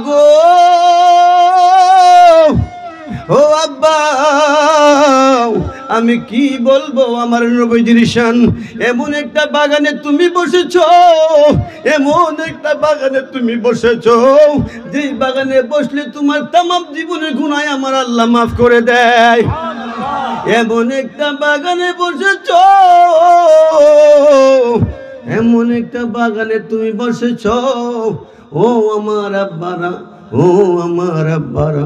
গো, ও আব্বা, আমি কি বলবো আমার নবীজির শান। এমন একটা বাগানে তুমি বসেছো, এমন একটা বাগানে তুমি বসেছো, যে বাগানে বসলে তোমার তামাম জীবনের গুনাহ আমার আল্লাহ মাফ করে দেয়। এমন একটা বাগানে বসেছো, এমন একটা বাগানে তুমি বসেছো, ও আমার আব্বারা, ও আমার আব্বারা।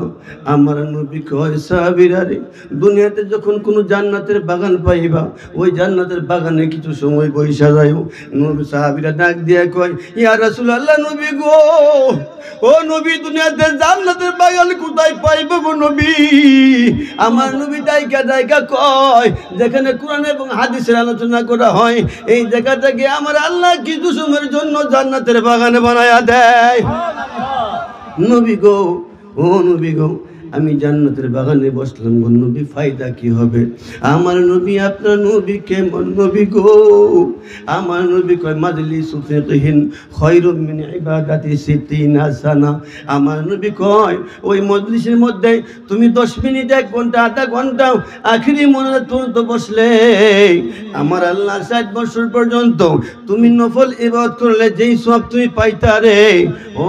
আমার নবী কয় সাহাবীরা রে, দুনিয়াতে যখন কোনো জান্নাতের বাগান পাইবা, ওই জান্নাতের বাগানে কিছু সময় বইসা যাও। নবী সাহাবীরা ডাক দিয়া কয়, ইয়া রাসূলুল্লাহ, নবী গো, ও নবী, দুনিয়াতে জান্নাতের বাগান কোথায় পাইব গো নবী? আমার নবী ডাইকা ডাইকা কয়, যেখানে কোরআন এবং হাদিসের আলোচনা করা হয়, এই জায়গাটাকে আমার আল্লাহ কিছু সময়ের জন্য জান্নাতের বাগানে বানায়া দেয়। নবী গো, ও নবী গো, আমি জান্নাতের বাগানে বসলাম গো নবী, ফায়দা কি হবে? আমার নবী, আপনার নবী কেমন নবী গো? আমার নবী কয়, মাজলিসু ফিকহিন খায়রুম মিন ইবাদাতি সিত্তিনা সানা। আমার নবী কয়, ওই মজলিসের মধ্যে তুমি 10 মিনিট, 1 ঘন্টা, আধা ঘন্টা আখিরি মোনাজাত বসলে আমার আল্লাহ 60 বছর পর্যন্ত তুমি নফল ইবাদত করলে যেই সওয়াব তুমি পাইতা রে। ও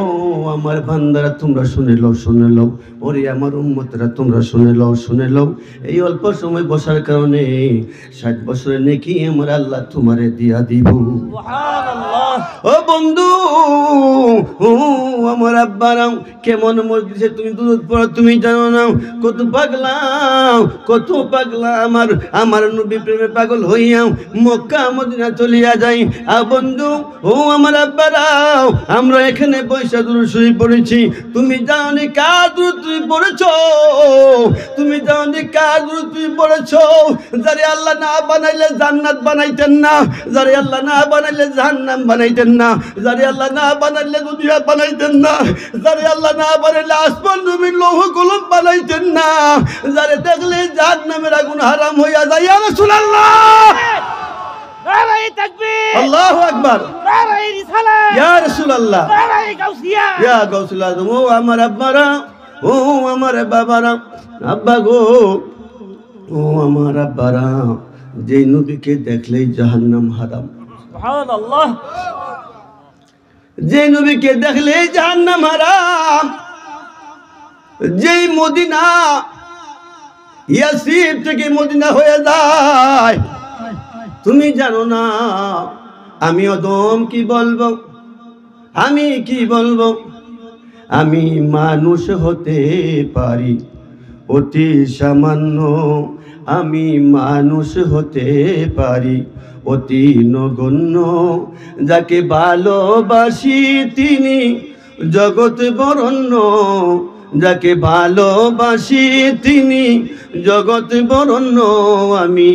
আমার বান্দারা, তোমরা শুনে লও, শুনে লও, ওরে আমার উম্মতরা, তোমরা শুনে লও, শুনে লও। এই অল্প সময় বসার কারণে 60 বছরের নেকি আমার আল্লাহ তোমারে দিয়া দিব। সুবহানাল্লাহ। ও বন্ধু, ও আমার আব্বারাও, কেমন মজলিসে তুমি দুরূদ পড়ো তুমি জানো না? কত পাগলা, কত পাগলা আমার নবী প্রেমে পাগল হইয়া মক্কা মদিনা চলিয়া যাই। আর বন্ধু, ও আমার আব্বারাও, আমরা এখানে পয়সা দুরূদ শরীফ পড়েছি, তুমি জানো কার দুরূদ তুমি পড়েছো? তুমি জানো কার দুরূদ তুমি পড়েছো? যারে আল্লাহ না বানাইলে জান্নাত বানাইতেন না, যারে আল্লাহ না বানাইলে জাহান্নাম বানাইতেন না, যারে আল্লাহ না বানাইলে দুনিয়া বানাইতেন না, যারে আল্লাহ না বানাইলে আসমান জমিন লৌহ কলম বানাইতেন না, যারে দেখলে জাহান্নামের আগুন হারাম হইয়া যায়। ইয়া রাসূলুল্লাহ, নারায়ে তাকবীর, আল্লাহু আকবার, নারায়ে রিসালাত, ইয়া রাসূলুল্লাহ, নারায়ে গাউসিয়া, ইয়া গাউসুল আযম। ও আমার আব্বারা, ও আমার বাবারা, আব্বা গো, ও আমার আব্বারা, যে নবীকে দেখলেই জাহান্নাম হারাম। সুবহানাল্লাহ। যে নবীকে দেখলেই জাহান্নাম হারাম, যেই মদিনা ইয়াসির থেকে মদিনা হয়ে যায়, তুমি জানো না আমি অদম কি বলবো, আমি কি বলবো? আমি মানুষ হতে পারি অতি সামান্য, আমি মানুষ হতে পারি অতি নগণ্য, যাকে ভালোবাসি তিনি জগৎ বরণ্য, যাকে ভালোবাসি তিনি জগৎ বরণ্য, আমি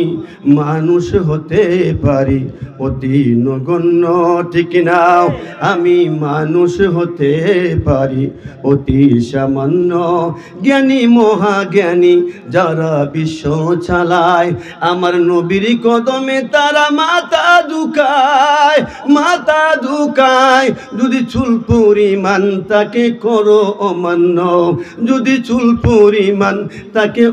মানুষ হতে পারি অতি নগণ্য। ঠিক নাও, আমি মানুষ হতে পারি অতি সামান্য। জ্ঞানী মহাজ্ঞানী যারা বিশ্ব চালায়, আমার নবীর কদমে তারা মাথা ঝুঁকায়, মাথা ঝুঁকায়। যদি চুল পরিমাণ তাকে করো অমান্য, যদি চুল পরিমাণ তাকে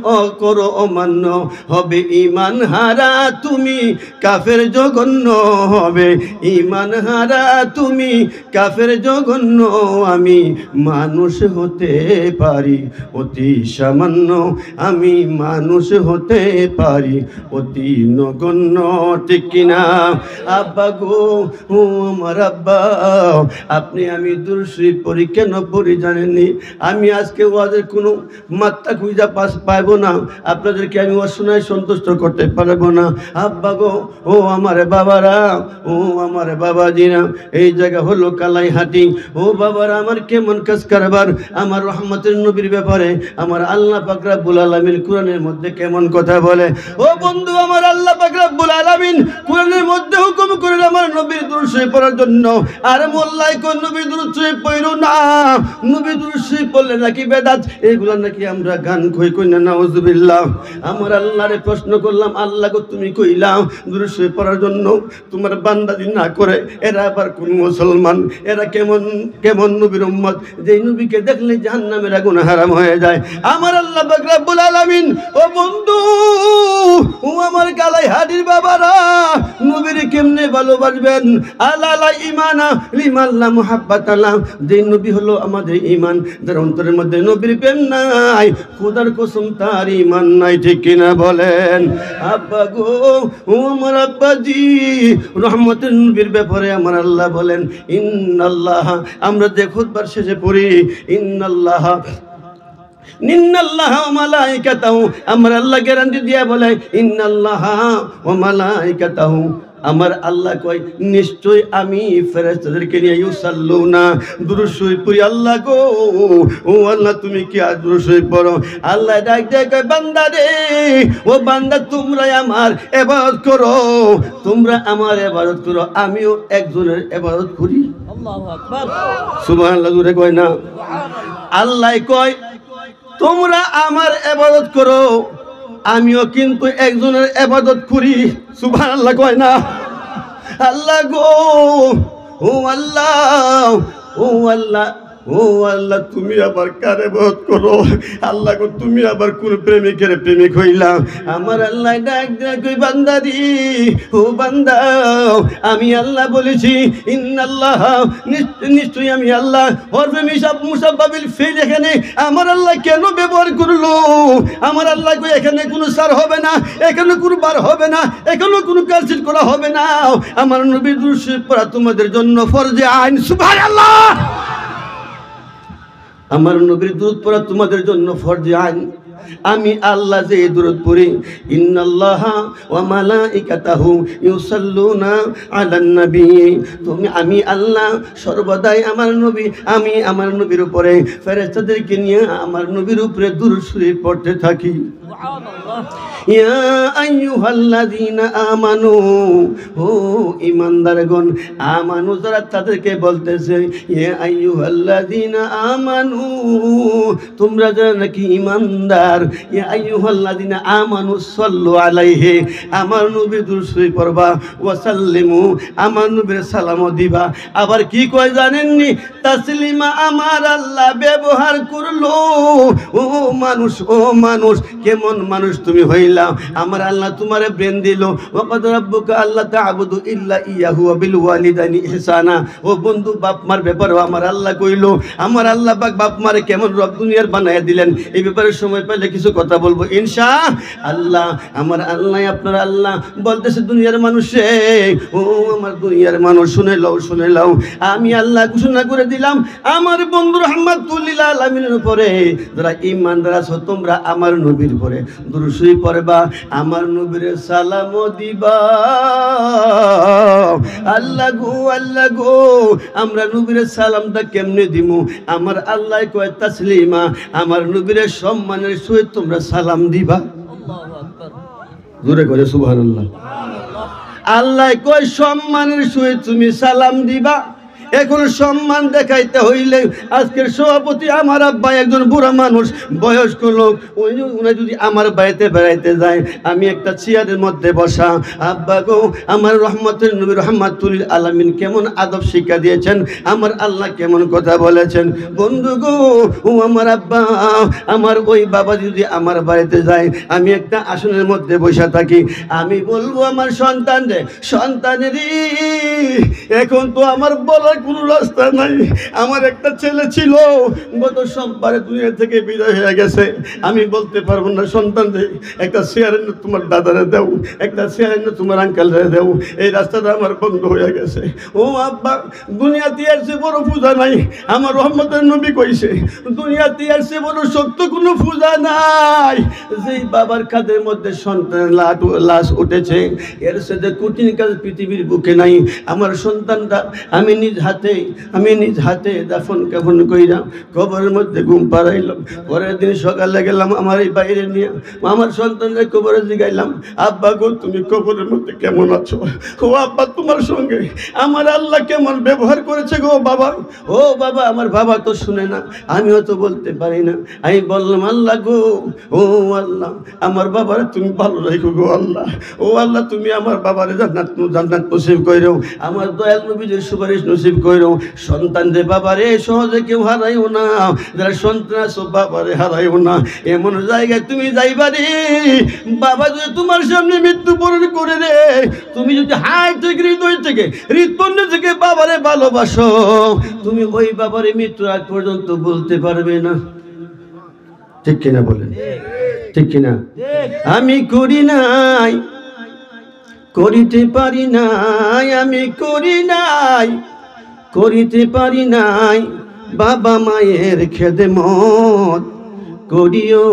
করো অমান্য, হবে ঈমান হারা তুমি, কাফের জঘন্য হবে ঈমান হারা তুমি, কাফের জঘন্য। আমি মানুষ হতে পারি অতি সামান্য, আমি মানুষ হতে পারি অতি নগণ্য। ঠিক কিনা আব্বা গো, ও আমার আব্বা, আপনি আমি দুরূদ শরীফ পড়ি কেন পড়ি জানেননি? আমি আজকে ওয়াজের কোনো মাত্রা খুঁজা পাইব না, আপনাদেরকে আমি অশোনায় সন্তুষ্ট করতে পারবো না। আব্বা গো, ও আমার বাবারা, ও আমার বাবাজিরা, এই জায়গা হলো কালাইহাটি। ও বাবারা, আমার কেমন কাজ কারবার আমার রহমতের নবীর ব্যাপারে আমার আল্লাহ পাক রব্বুল আলামিন কোরআনের মধ্যে কেমন কথা বলে। ও বন্ধু, আমার আল্লাহ পাক রব্বুল আলামিন কোরআনের মধ্যে হুকুম করেন আমার নবীর দুরূদ শরীফ পড়ার জন্য। আর মোল্লাই কোন নবীর দুরূদ শরীফ পড়ো না, নবীর দুরূদ শরীফ পড়লে না নাকি বেদাত, এগুলা নাকি আমরা গান কই কই না, নাউজুবিল্লাহ। আমার আল্লাহরে প্রশ্ন করলাম, আল্লাহ গো তুমি কইলাম দুরূদ শরীফ পড়ার জন্য, তোমার বান্দাদি না করে এরা আবার কোন মুসলমান, এরা কেমন কেমন নবীর উম্মত, যেই নবীকে দেখলে জাহান্নামের আগুন হারাম হয়ে যায়। আমার আল্লাহ পাক রব্বুল আলামিন, ও বন্ধু, ও আমার কালাই হাদির বাবারা, নবীরে কেমনে ভালোবাসবেন? আলা ঈমানা লিমান লা মুহাব্বাতা লা, যেই নবী হলো আমাদের ঈমান, যার অন্তরের মধ্যে নবীর প্রেম নাই, খোদার কসম তার ঈমান নাই, ঠিক কিনা বলেন? আব্বা গো, ও আমার আব্বাজি, রহমতের নবীর ব্যাপারে আমার আল্লাহ বলেন, ইন্নাল্লাহ, আমরা যে খুতবার শেষে পড়ি, ইন্নাল্লাহ ইন্নাল্লাহা ওয়া মালাইকাতাহু, আমার আল্লাহ গ্যারান্টি দিয়ে বলে, ইন্নাল্লাহা ওয়া মালাইকাতাহু, আমার আল্লাহ কয় নিশ্চয় আমি ফেরেশতাদেরকে নিয়ে ইউসাল্লুনা, দুরূদ শরীফ পড়ি। আল্লাহ গো, ও আল্লাহ তুমি কি আর দুরূদ শরীফ পড়ো? আল্লাহ ডাক দিয়ে কয়, বান্দা রে, ও বান্দা, তোমরা আমার ইবাদত করো, তোমরা আমার ইবাদত করো, আমিও একজনের ইবাদত করি। আল্লাহু আকবার, সুবহানাল্লাহ, জোরে কয় না? আল্লাহ কয় তোমরা আমার ইবাদত করো, আমিও কিন্তু একজনের ইবাদত করি। সুবহানাল্লাহ কয় না? আল্লাহ গো, ও আল্লাহ, ও আল্লাহ, ও আল্লাহ, তুমি আবার কার ইবাদত করো? আল্লাহ গো, তুমি আবার কোন প্রেমিকের প্রেমিক হইলা? আমার আল্লাহ ডাক ডাক কই, বান্দারি, ও বান্দা, আমি আল্লাহ বলেছি, ইন্নাল্লাহ, নিশ্চয়ই আমি আল্লাহ। হরফে মুসাব্বাবিল ফিল এখানে আমার আল্লাহ কেন ব্যবহার করলো? আমার আল্লাহ কই এখানে কোনো সার হবে না, এখানে কোনো বার হবে না, এখানে কোনো কালসিট করা হবে না। আমার নবীর দুরূদ শরীফ পড়া তোমাদের জন্য ফরজে আইন। সুবহানাল্লাহ, আমার নবীর দুরূদ পড়া তোমাদের জন্য ফরজে আইন। আমি আল্লাহ যে দুরূদ পড়ি, ইন্নাল্লাহা ওয়া মালাইকাতাহু ইউসাল্লুনা আলান নবী, তুমি আমি আল্লাহ সর্বদাই আমার নবী, আমি আমার নবীর উপরে ফেরেশতাদেরকে নিয়ে আমার নবীর উপরে দুরূদ শরীফ পড়তে থাকি। সুবহানাল্লাহ। ইয়া আইয়ুহাল্লাযীনা আমানু, ও ঈমানদারগণ, আমানু যারা তাদেরকে বলতেছে, ইয়া আইয়ুহাল্লাযীনা আমানু, তোমরা যারা নাকি ঈমানদার, ইয়া আইয়ুহাল্লাযীনা আমানু সাল্লু আলাইহি, আমার নবীর দুরূদ শরীফ পড়বা, ওয়া সাল্লিমু, আমার নবীর সালামও দিবা। আবার কি কয় জানেননি? তাসলিমা আমার আল্লাহ ব্যবহার করলো। ও মানুষ, ও মানুষ, কেমন মানুষ তুমি হইলা? আমার আল্লাহ তোমারে ব্রেন দিল, ওয়াকাদ রাব্বুকা আল্লা তা'বুদু ইল্লা ইয়াহু ওয়া বিল ওয়ালিদাইনি ইহসানা। ও বন্ধু, বাপ মার ব্যাপারে আমার আল্লাহ কইলো, আমার আল্লাহ পাক বাপ মারে কেমন রব দুনিয়ার বানায়া দিলেন, এই ব্যাপারে সময় পেলে কিছু কথা বলবো ইনশাআল্লাহ। আমার আল্লাহ, আপনার আল্লাহ বলতেছে, দুনিয়ার মানুষে, ও আমার দুনিয়ার মানুষ, শুনে লও, শুনে লও, আমি আল্লাহ ঘোষণা করে দিলাম আমার বন্ধু রাহমাতুল লিল আলামিনের উপরে, যারা ঈমানদার আছো তোমরা আমার নবীর উপরে দুরূদ শরীফ পড়বা, আমার নবীর সালামও দিবা। আল্লাহ গো, আল্লাহ গো, আমরা নবীর সালামটা কেমনে দিমু? আমার আল্লাহ কয় তাসলিমা, আমার নবীর সম্মানের সহিত তোমরা সালাম দিবা। আল্লাহু আকবার, জোরে করে সুবহানাল্লাহ। আল্লাহ কয় সম্মানের সহিত তুমি সালাম দিবা। এখন সম্মান দেখাইতে হইলে আজকের সভাপতি আমার আব্বা একজন বুড়া মানুষ, বয়স্ক লোক, উনি যদি আমার বাড়িতে বেড়াইতে যায়, আমি একটা চেয়ারের মধ্যে বসা, আব্বা গো, আমার রহমতের নবী রহমাতুল লিল আলামিন কেমন আদব শিক্ষা দিয়েছেন, আমার আল্লাহ কেমন কথা বলেছেন। বন্ধু গো, ও আমার আব্বা, আমার ওই বাবা যদি আমার বাড়িতে যায়, আমি একটা আসনের মধ্যে বসে থাকি, আমি বলবো আমার সন্তানরে, সন্তানেরই এখন তো আমার বলার কোনো রাস্তা নাই। আমার একটা ছেলে ছিল, গত সোমবারে দুনিয়া থেকে বিদায় হয়ে গেছে। আমি বলতে পারবো না, সন্তান রে, একটা শেয়ার তোমার দাদারে দেও, একটা শেয়ার তোমার আঙ্কেলরে দেও, এই রাস্তাটা আমার বন্ধ হয়ে গেছে। ও আব্বা, দুনিয়াতে আর সে বড় পূজা নাই। আমার রহমতের নবী কইছে, দুনিয়াতে আর সে বড় সত্য কোনো পূজা নাই। যেই বাবার কাঁধের মধ্যে সন্তানের লাশ উঠেছে, এর সাথে কঠিন কাজ পৃথিবীর বুকে নাই। আমার সন্তানটা আমি নিজ নিজ হাতে দাফন কাফন কইরা কবরের মধ্যে ঘুম পাড়াইলাম। পরের দিন সকালে গেলাম আমার এই বাইরে নিয়ে আমার সন্তানদের কবরে জিগাইলাম, আব্বা গো তুমি কবরের মধ্যে কেমন আছো? ও আব্বা তোমার সঙ্গে আমার আল্লাহ কেমন ব্যবহার করেছে গো বাবা। ও বাবা, আমার বাবা তো শুনে না, আমিও তো বলতে পারি না। আমি বললাম, আল্লাহ গো, ও আল্লাহ আমার বাবারে তুমি ভালো রাখো গো আল্লাহ। ও আল্লাহ তুমি আমার বাবারে জান্নাত নসিব কইরো, আমার দয়াল নবীর সুপারিশ নসিব কইরো। সন্তানদের বাবারে সহজে কেউ হারাইও না, যারা সন্তান আছো বাবারে হারাইও না। এমন জায়গায় তুমি যাইবারে বাবা যদি তোমার সামনে মৃত্যুবরণ করে রে, তুমি যদি হাই থেকে হৃদয় থেকে হৃদপণ্য থেকে বাবারে ভালোবাসো, তুমি ওই বাবারে মৃত্যুর আগ পর্যন্ত বলতে পারবে না। ঠিক কিনা বলেন? ঠিক কিনা? আমি করি নাই, করিতে পারি নাই, আমি করি নাই, করিতে পারি নাই বাবা মায়ের খেদমত। করিও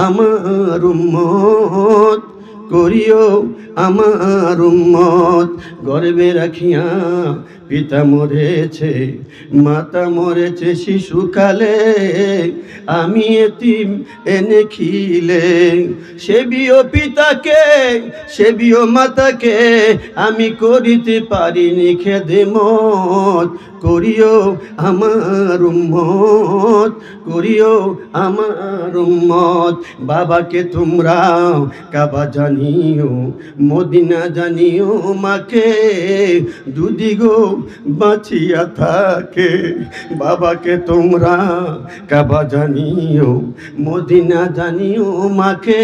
আমার উম্মত, করিও আমার উম্মত। গর্বে রাখিয়া পিতা মরেছে, মাতা মরেছে শিশুকালে, আমি এতিম এনে খিলে। সেবিও পিতাকে, সেবিও মাতাকে, আমি করিতে পারিনি খেদমত। করিও আমার উম্মত, করিও আমার উম্মত। বাবাকে তোমরা কাবা জানিও, মদিনা জানিও, মাকে দুদি গো বাঁচিয়া থাকে। বাবাকে তোমরা কাবা জানিও, মদিনা জানিও, মাকে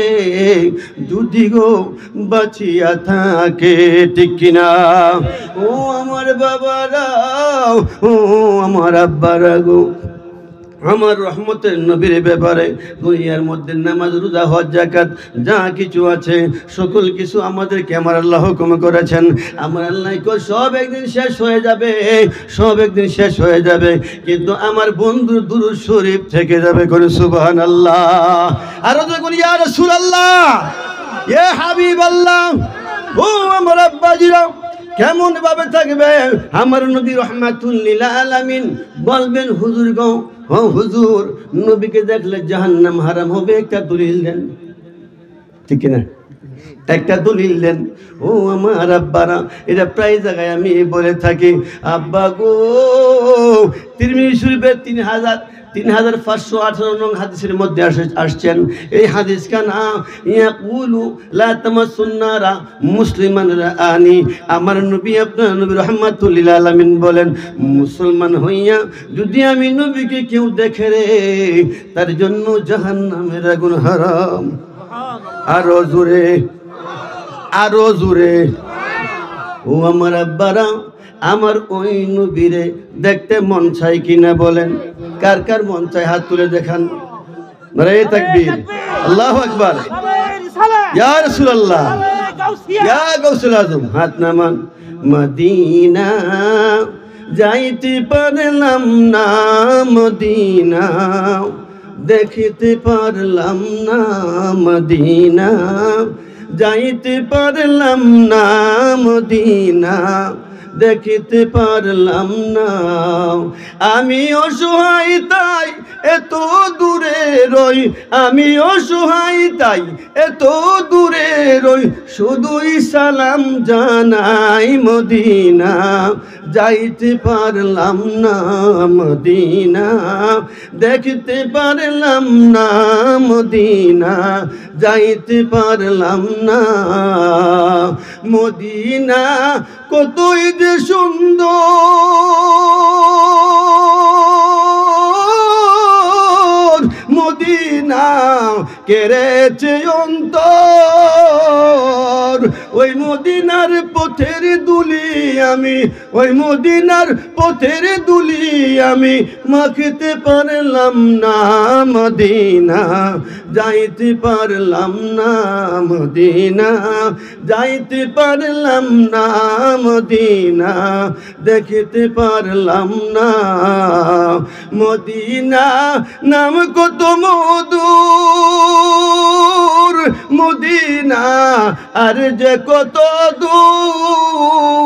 দুদি গো বাঁচিয়া থাকে। ঠিক কিনা? ও আমার বাবারা, ও আমার আব্বারা গো, আমার রহমতের নবীর ব্যাপারে দুনিয়ার মধ্যে নামাজ, রোজা, হজ, যাকাত যা কিছু আছে সকল কিছু আমাদেরকে আমার আল্লাহ হুকুম করেছেন। আমার আল্লাহ সব একদিন শেষ হয়ে যাবে, সব একদিন শেষ হয়ে যাবে, কিন্তু আমার বন্ধুর দুরূদ শরীফ থেকে যাবে। করে সুবহানাল্লাহ। আরো যখন ইয়া রাসূলুল্লাহ, ইয়া হাবিবাল্লাহ। ও আমার আব্বাজিরা কেমন ভাবে থাকবে? আমার নবী রহমাতুল লিল আলামিন বলবেন, হুজুর গো, ও হুজুর, নবীকে দেখলে জাহান্নাম হারাম হবে, একটা দলিল দেন। ঠিক না? একটা দলিল দেন। ও আমার আব্বারা, এটা প্রায় জায়গায় আমি বলে থাকি। আব্বা গো, তিরমিজি শরীফের 3518 নং হাদিসের মধ্যে আসছেন এই হাদিস কানা ইয়াকুলু লা তামাসসুন নারা মুসলিমান রাআনি। আমার নবী, আপনার নবী রাহমাতুল লিল আলামিন বলেন, মুসলমান হইয়া যদি আমি নবীকে কেউ দেখে রে, তার জন্য জাহান্নামের আগুন হারাম। আরো জোরে, আরো জোরে। ও আমার আব্বারা, আমার ওই নবীরে দেখতে মন চাই কিনা বলেন? কার কার মন চাই হাত তুলে দেখান। নারে তাকবীর, আল্লাহু আকবার, ইয়া রাসূলুল্লাহ, ইয়া গাউসুল আজম। হাত নামান। মদিনা যাইতে পারলাম না, মদিনা দেখিতে পারলাম না, মদিনা যাইতে পারলাম না, মদিনা দেখিতে পারলাম না। আমি অসহায় তাই এত দূরে রই, আমি অসহায় তাই এত দূরে রই, শুধুই সালাম জানাই মদিনা যাইতে পারলাম না, মদিনা দেখতে পারলাম না, মদিনা যাইতে পারলাম না। মদিনা কতই যে সুন্দর, মদিনা কেড়েছে অন্তর। ওই মদিনার পথের দুলি আমি, ওই মদিনার পথের দুলি আমি মাখতে পারলাম না, মদিনা যাইতে পারলাম না, মদিনা যাইতে পারলাম না, মদিনা দেখতে পারলাম না। মদিনা নাম কত মধুর, মদিনা আর যে কত দূর,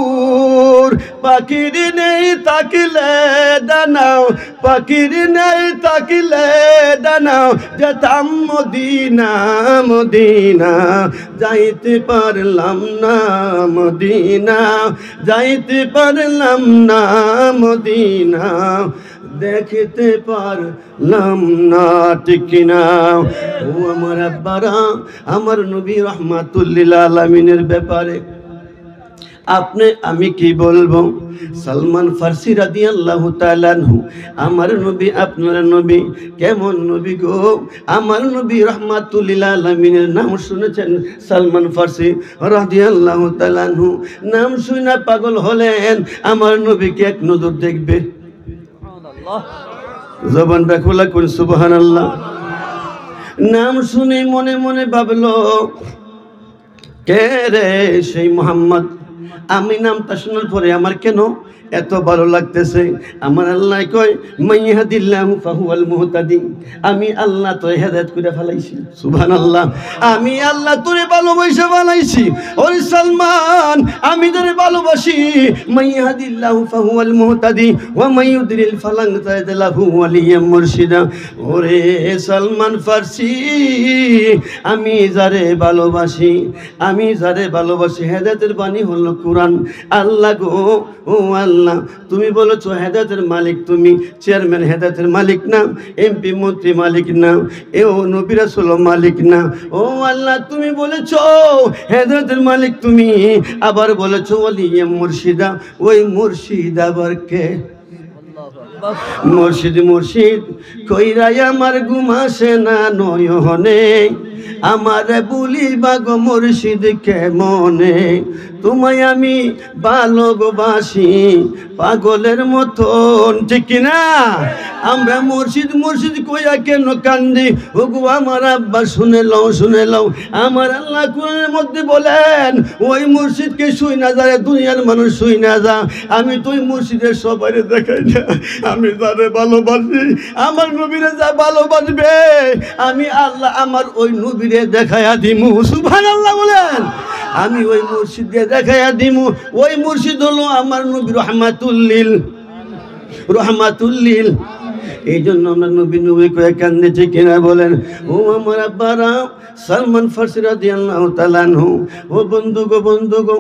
পাখির নেই তাকিলে দানাও, পাখির নেই তাকিলে দানাও, যেতাম মদিনা মদিনা, যাইতে পারলাম না মদিনা, যাইতে পারলাম না মদিনা, দেখতে পারলাম না, ঠিক কিনা? ও আমার আব্বারা, আমার নবী রাহমাতুল লিল আলামিনের ব্যাপারে আপনি আমি কি বলবো? সালমান ফার্সি রাদিয়াল্লাহু তাআলা আনহু, আমার নবী আপনার নবী কেমন নবী গো? আমার নবী রাহমাতুল লিল আলামিনের নাম শুনেছেন সালমান ফার্সি রাদিয়াল্লাহু তাআলা আনহু, নাম শুনে পাগল হলেন। আমার নবীকে এক নজর দেখবে। জবানটা খোলা করে সুবহানাল্লাহ। নাম শুনে মনে মনে ভাবলো, কে রে সেই মুহাম্মদ? আমি নামটা শোনার পরে আমার কেন এত ভালো লাগতেছে? আমার আল্লাহ কয়, মাইয়াহদিল্লাহু ফাহুয়াল মুহতাদি, আমি আল্লাহ তোরে হেদায়েত করে ফেলাইছি। সুবহানাল্লাহ। আমি আল্লাহ তোরে ভালোবাসা বানাইছি। ওরে সালমান, আমি তোরে ভালোবাসি। মাইয়াহদিল্লাহু ফাহুয়াল মুহতাদি ওয়া মাইয়ুদলিল ফালান তাজিদ লাহু ওয়ালিয়াম মুরশিদা। ওরে সালমান ফার্সি, আমি যারে ভালোবাসি, আমি যারে ভালোবাসি, হেদায়েতের বাণী হলো কোরআন। আল্লাহ গো, ও আল্লাহ, তুমি বলেছো হেদায়েতের মালিক তুমি, চেয়ারম্যান হেদায়েতের মালিক না, এমপি মন্ত্রী মালিক না, এ ও নবী রাসূল মালিক না। ও আল্লাহ, তুমি বলেছো হেদায়েতের মালিক তুমি, আবার বলেছো ওয়ালিয়া মুর্শিদা। ওই মুর্শিদ আবার কে? মুর্শিদ মুর্শিদ কইরাই আমার ঘুম আসে না নয়নে, আমার বলিবা গো মুর্শিদ কেমনে, তোমায় আমি ভালোবাসি পাগলের মতন, ঠিক কিনা? আমরা মুর্শিদ মুর্শিদ কইয়া কেন কান্দি? ওগো আমার আব্বা শুনে লও, শুনে লও, আমার আল্লাহ কোরআনের মধ্যে বলেন, ওই মুর্শিদকে শুই না যায় দুনিয়ার মানুষ শুই না যা। আমি তুই মুর্শিদের সবাই দেখাই না, আমি যারে ভালোবাসি, আমার নবীরে যা ভালোবাসবে, আমি আল্লাহ আমার ওই নবীরে দেখাইয়া দিমু। সুবহানাল্লাহ বলেন। আমি ওই মুর্শিদকে দেখাইয়া দিমু। ওই মুর্শিদ হলো আমার নবী রহমাতুল লিল, রহমাতুল লিল। এই জন্য আমরা নবী নবী কয়ে কান্দেছি কিনা বলেন? ও আমার আব্বারা, সালমান ফার্সি রাদিয়াল্লাহু তাআলা আনহু, ও বন্ধু গো, বন্ধু গো,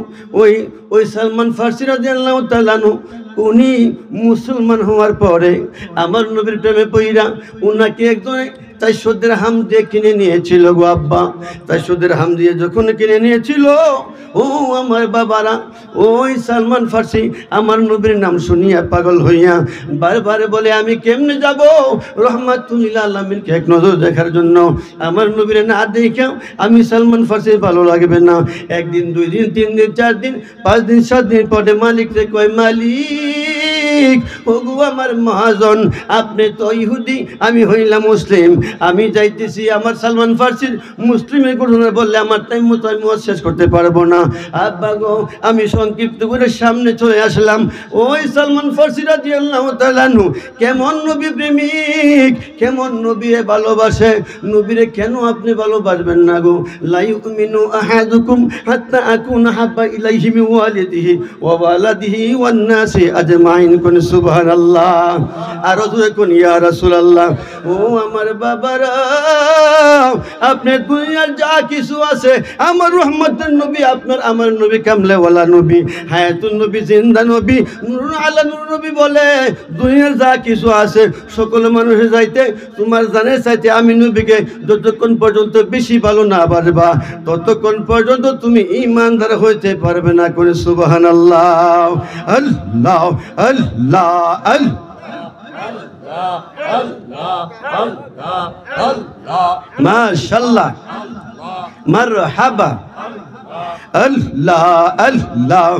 ওই সালমান ফার্সি রাদিয়াল্লাহু তাআলা আনহু, উনি মুসলমান হওয়ার পরে আমার নবীর প্রেমে পইরা উনাকে একজনে 400 দিরহাম দিয়ে কিনে নিয়েছিল গো আব্বা। 400 দিরহাম দিয়ে যখন কিনে নিয়েছিল, ও আমার বাবারা, ওই সালমান ফার্সি আমার নবীর নাম শুনিয়া পাগল হইয়া বারবার বলে, আমি কেমনে যাব রহমাতুল লিল আলামিনকে এক নজর দেখার জন্য? আমার নবীর না দেখা আমি সালমান ফার্সি ভালো লাগবে না। একদিন, 2 দিন, 3 দিন, 4 দিন, 5 দিন, 7 দিন পরে মালিক রে কয়, মালিক ওগো আমার মহাজন, আপনি তো ইহুদি, আমি হইলাম মুসলিম, আমি যাইতেছি আমার সালমান ফার্সির মুসলিমের ঘটনা বললে আমার টাইম মতো আমি শেষ করতে পারবো না। আব্বা গো, আমি সংক্ষিপ্ত করে সামনে চলে আসলাম। ওই সালমান ফার্সি রাদিয়াল্লাহু তাআলা আনহু কেমন নবী প্রেমিক, কেমন নবীরে ভালোবাসে। নবীরে কেন আপনি ভালোবাসবেন না গো? লা ইউমিনু আহাদুকুম হাত্তা আকুনা হাব্বা ইলাইহি মিন ওয়ালিদিহি ওয়া ওয়ালাদিহি ওয়ান নাসি আজমাইন। কোন সুবহানাল্লাহ। আর জোরে কোন ইয়া রাসূলুল্লাহ। ও আমার বাবারা, আপনি দুনিয়ার যা কিছু আছে, আমার রহমতের নবী আপনার, আমার নবী কামলেওয়ালা নবী, হায়াতুন নবী, জিন্দা নবী, নূরুন আলা নূর নবী বলে, দুনিয়ার যা কিছু আছে সকল মানুষের চাইতে, তোমার জানের চাইতে আমি নবীকে যতক্ষণ পর্যন্ত বেশি ভালো না পারবা, ততক্ষণ পর্যন্ত তুমি ঈমানদার হইতে পারবে না। করে সুবহানাল্লাহ। আল্লাহ আল্লাহ আল্লাহ মাশাআল্লাহ, মারহাবা, আল্লাহ আল্লাহ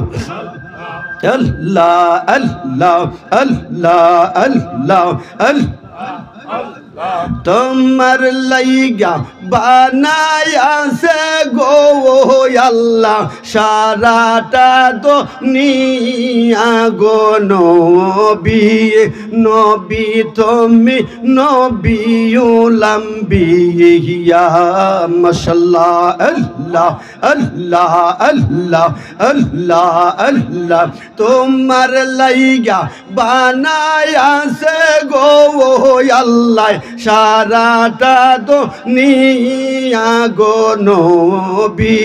আল্লাহ আল্লাহ আল্লাহ আল্লাহ আল্লাহ তোমার লাইগা বানায়াছে গো আল্লাহ সারাটা দুনিয়া গো নবী নবী তুমি নবিউল আম্বিয়া মাশাআল্লাহ আল্লাহ আল্লাহ আল্লাহ আল্লাহ আল্লাহ তোমার লাইগা বানায়াছে গো আল্লাহ সারাটা দুনিয়া গো নবী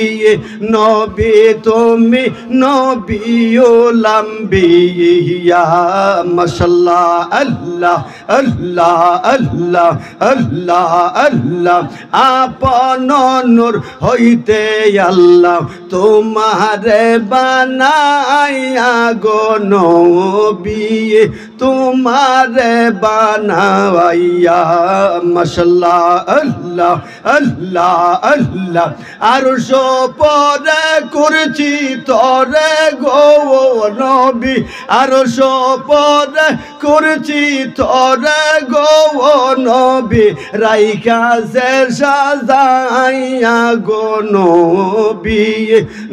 নবী তুমি নবিউল আম্বিয়া মাশাআল্লাহ আল্লাহ আল্লাহ আল্লাহ আল্লাহ আল্লাহ আপন নূর হইতে আল্লাহ তোমারে বানায়া গো নবী তোমারে বানাইয়া মাশাআল্লাহ আল্লাহ আল্লাহ আল্লাহ আরশ পরে করছি তরে গো নবী আরশ পরে করছি তরে গো নবী রাইখা সে সাজাইয়া গো নবী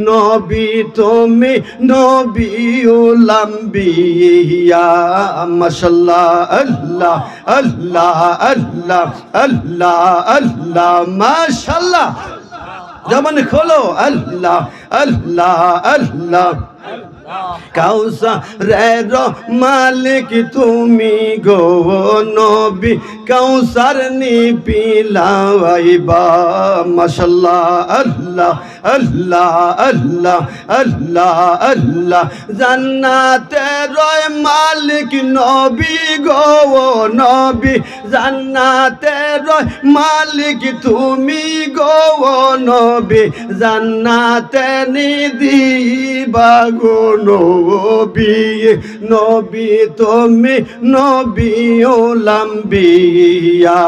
নবী তুমি নবিউল আম্বিয়া মাশাআল্লাহ আল্লাহ আল্লাহ আল্লাহ আল্লাহ আল্লাহ মাশাআল্লাহ জবান খোলো আল্লাহ আল্লাহ আল্লাহ কাউসারের মালিক তুমি গো নবী কাউসার নি পিলাইবা মাশাআল্লাহ আল্লাহ আল্লাহ আল্লাহ আল্লাহ আল্লাহ জান্নাতের মালিক নবী গো নবী জান্নাতের মালিক তুমি গো নবী জান্নাতে নি দিবা গো নবী নবী তুমি নবিউল আম্বিয়া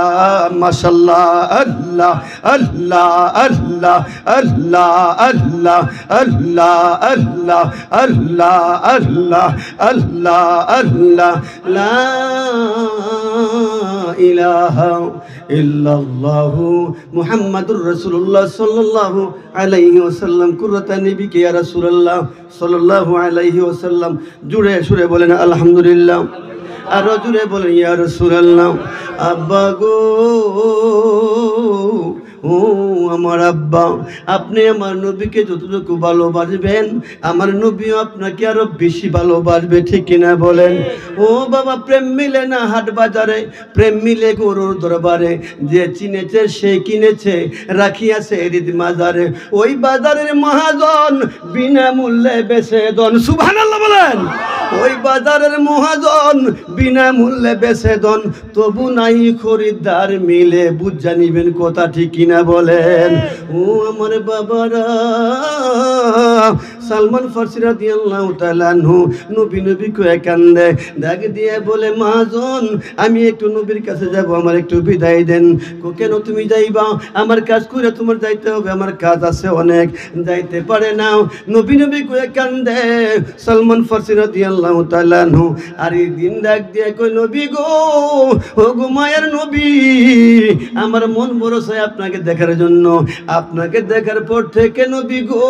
মাশাআল্লাহ আল্লাহ আল্লাহ আল্লাহ আল্লাহ আল্লাহ আল্লাহ আল্লাহ আল্লাহ আল্লাহ আল্লাহ আল্লাহ লা ইলাহা ইল্লাল্লাহু মুহাম্মাদুর রাসূলুল্লাহ সাল্লাল্লাহু আলাইহি ওয়াসাল্লাম কুররাতা নবীকে ইয়া রাসূলুল্লাহ সাল্লাল্লাহু আলাইহি ওয়াসাল্লাম জুড়ে সুরে বলেন আলহামদুলিল্লাহ আর জুড়ে বলেন ইয়া রাসূলুল্লাহ আব্বা গো ও আমার আব্বা আপনি আমার নবীকে যতটুকু ভালোবাসবেন আমার নবীও আপনাকে আরো বেশি ভালোবাসবে ঠিক কিনা বলেন ও বাবা প্রেম মিলে না হাট বাজারে প্রেম মিলে গরুর দরবারে যে চিনেছে সে কিনেছে রাখিয়াছে হৃদ মাজারে ওই বাজারের মহাজন বিনামূল্যে বেচে দন সুবহানাল্লাহ বলেন ওই বাজারের মহাজন বিনামূল্যে বেচে দন তবু নাই খরিদ্দার মিলে বুঝা নিবেন কথা ঠিক কিনা বলেন ও আমার বাবারা সালমান ফারসি রাদিয়াল্লাহু তাআলা আনহু নবী নবী কয়ে কান্দে ডাক দিয়ে বলে মহাজন আমি একটু নবীর কাছে যাব আমার একটু বিদায় দেন কেন তুমি যাইবা আমার কাজ করে তোমার যাইতে হবে আমার কাজ আছে অনেক যাইতে পারে না নবী নবী কয়ে কান্দে সালমান ফারসি রাদিয়াল্লাহু তাআলা আনহু আর এই দিন ডাক দিয়ে কই নবী গো ও গো মায়ের নবী আমার মন বড় চাই আপনাকে দেখার জন্য আপনাকে দেখার পর থেকে নবী গো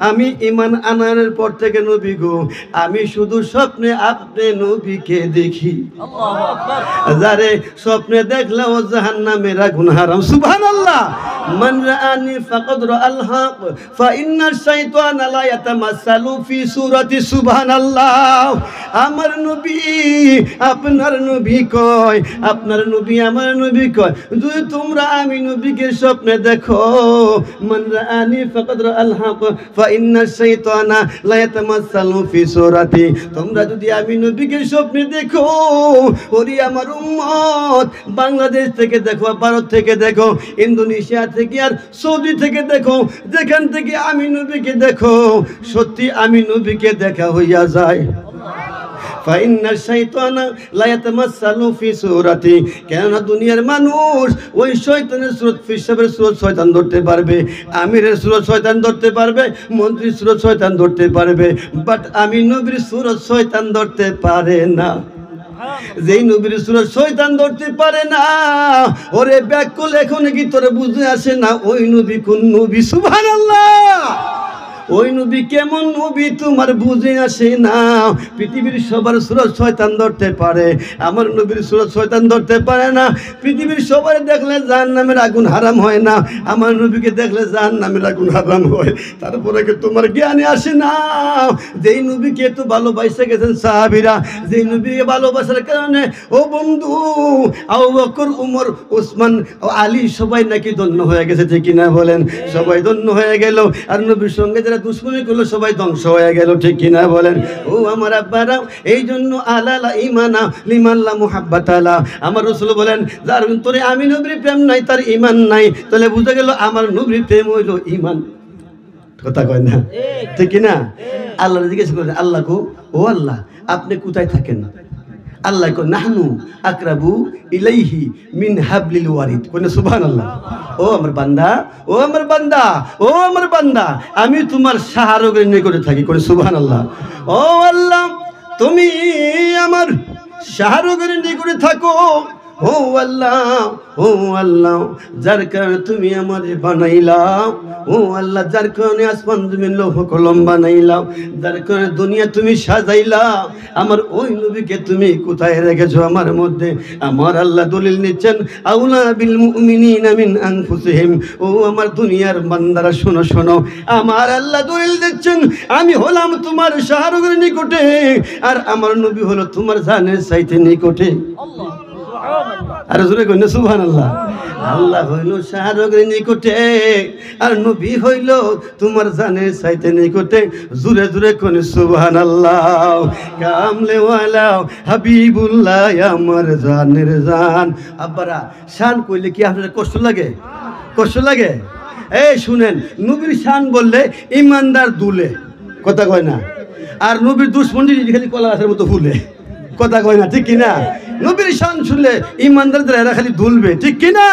আমি ঈমান আনার পর থেকে নবী গো আমি শুধু স্বপ্নে আপনি নবীকে দেখি আল্লাহু আকবার যারে স্বপ্নে দেখলাম জাহান্নামের আগুন হারাম সুবহানাল্লাহ মান রাআনি ফাকাদ রাআল হক ফা ইন্নাশ শাইতানা লা ইয়াতামাসসালু ফি সূরাতি সুবহানাল্লাহ আমার নবী আপনার নবী কয় আপনার নবী আমার নবী কয় যদি তোমরা আমি নবীকে স্বপ্নে দেখো মান রাআনি ফাকাদ রাআল হক ফা ইন্নাশ শাইতানা লা ইয়াতামাসসালু ফি সূরাতি তোমরা যদি আমি নবীকে স্বপ্নে দেখো ওরে আমার উম্মত বাংলাদেশ থেকে দেখো ভারত থেকে দেখো ইন্দোনেশিয়া থেকে আর সৌদি থেকে দেখো যেখান থেকে আমি নবীকে দেখো সত্যি আমি নবীকে দেখা হইয়া যায় ফাইন্নাশ শাইতানা লা ইয়াতামাসসালু ফি সূরাতি কেননা দুনিয়ার মানুষ ওই শয়তানের সুরত ফিসাবের সুরত শয়তান ধরতে পারবে আমিরের সুরত শয়তান ধরতে পারবে মন্ত্রীর সুরত শয়তান ধরতে পারবে বাট আমি নবীর সুরত শয়তান ধরতে পারে না যেই নবীর সুরত শয়তান ধরতে পারে না, ওরে ব্যাক করলে এখন কি তোরে বুঝতে আসে না ওই নবী কোন নবী? সুবহানাল্লাহ। ওই নবী কেমন নবী তোমার বুঝে আসে না। পৃথিবীর সবার সুরত শয়তান ধরতে পারে, আমার নবীর সুরত শয়তান ধরতে পারে না। পৃথিবীর সবার দেখলে জাহান্নামের আগুন হারাম হয় না, আমার নবীকে দেখলে জাহান্নামের আগুন হারাম হয়। তারপরে কি তোমার জ্ঞানে আসে না যেই নবীকে এত ভালোবাসে গেছেন সাহাবীরা, যেই নবীকে ভালোবাসার কারণে ও বন্ধু আবু বকর, উমর, ওসমান, আলী সবাই নাকি ধন্য হয়ে গেছে, ঠিক কিনা বলেন? সবাই ধন্য হয়ে গেল, আর নবীর সঙ্গে যারা দুশ্মনী করলো সবাই ধ্বংস হয়ে গেল, ঠিক কিনা বলেন? ও আমার আব্বারা, এই জন্য আলালা ইমানা লিমাল্লা মুহাব্বাতালা, আমার রাসূল বলেন যার তোরে আমি নবীর প্রেম নাই তার ঈমান নাই। তাহলে বুঝা গেল আমার নবীর প্রেম হইল ঈমান। কথা কয় না, ঠিক কিনা? আল্লাহ জিজ্ঞেস করেন আল্লাহ কো, ও আল্লাহ আপনি কোথায় থাকেন? আল্লাহ কো নাহনু আকরাবু ইলাইহি মিন হাবলিল ওয়ারিদ। কোন সুবহানাল্লাহ। ও আমার বান্দা, ও আমার বান্দা, ও আমার বান্দা, আমি তোমার শাহরগের নিকটে থাকি। কোন সুবহানাল্লাহ। ও আল্লাহ তুমি আমার শাহরগের নিকটে থাকো। ও আল্লাহ, ও আল্লাহ যার কারণে তুমি আমারে বানাইলাম, ও আল্লাহ যার কারণে আসমান জমিন লৌহ কলম বানাইলাম, যার কারণে দুনিয়া তুমি সাজাইলাম, আমার ওই নবীকে তুমি কোথায় রেখেছো আমার মধ্যে? আমার আল্লাহ দলিল নিচ্ছেন আউলা বিল মুমিনিনা মিন আনফুসিহিম। ও আমার দুনিয়ার বান্দারা শোনো শোনো, আমার আল্লাহ দলিল দিচ্ছেন আমি হলাম তোমার শাহরগের নিকটে, আর আমার নবী হলো তোমার জানের চাইতে নিকটে। আর জোরে কইনা সুবহানাল্লাহ। আল্লাহ হইল শাহরগের নিকটে, আর নবী হইল তোমার জানের চাইতে নিকটে। জোরে জোরে কইনা সুবহানাল্লাহ। কামলেওয়ালা হাবিবুল্লাহ আমার জানের জান। আব্বারা শান কইলে কি আপনাদের কষ্ট লাগে? কষ্ট লাগে? এই শুনেন, নবীর শান বললে ইমানদার দুলে, কথা কয় না। আর নবীর দুশমন খালি কলা গাছের মতো ফুলে, কথা কয় না, ঠিক কিনা? নবীর শান শুনলে ইমানদারদের এরা খালি দুলবে, ঠিক কিনা?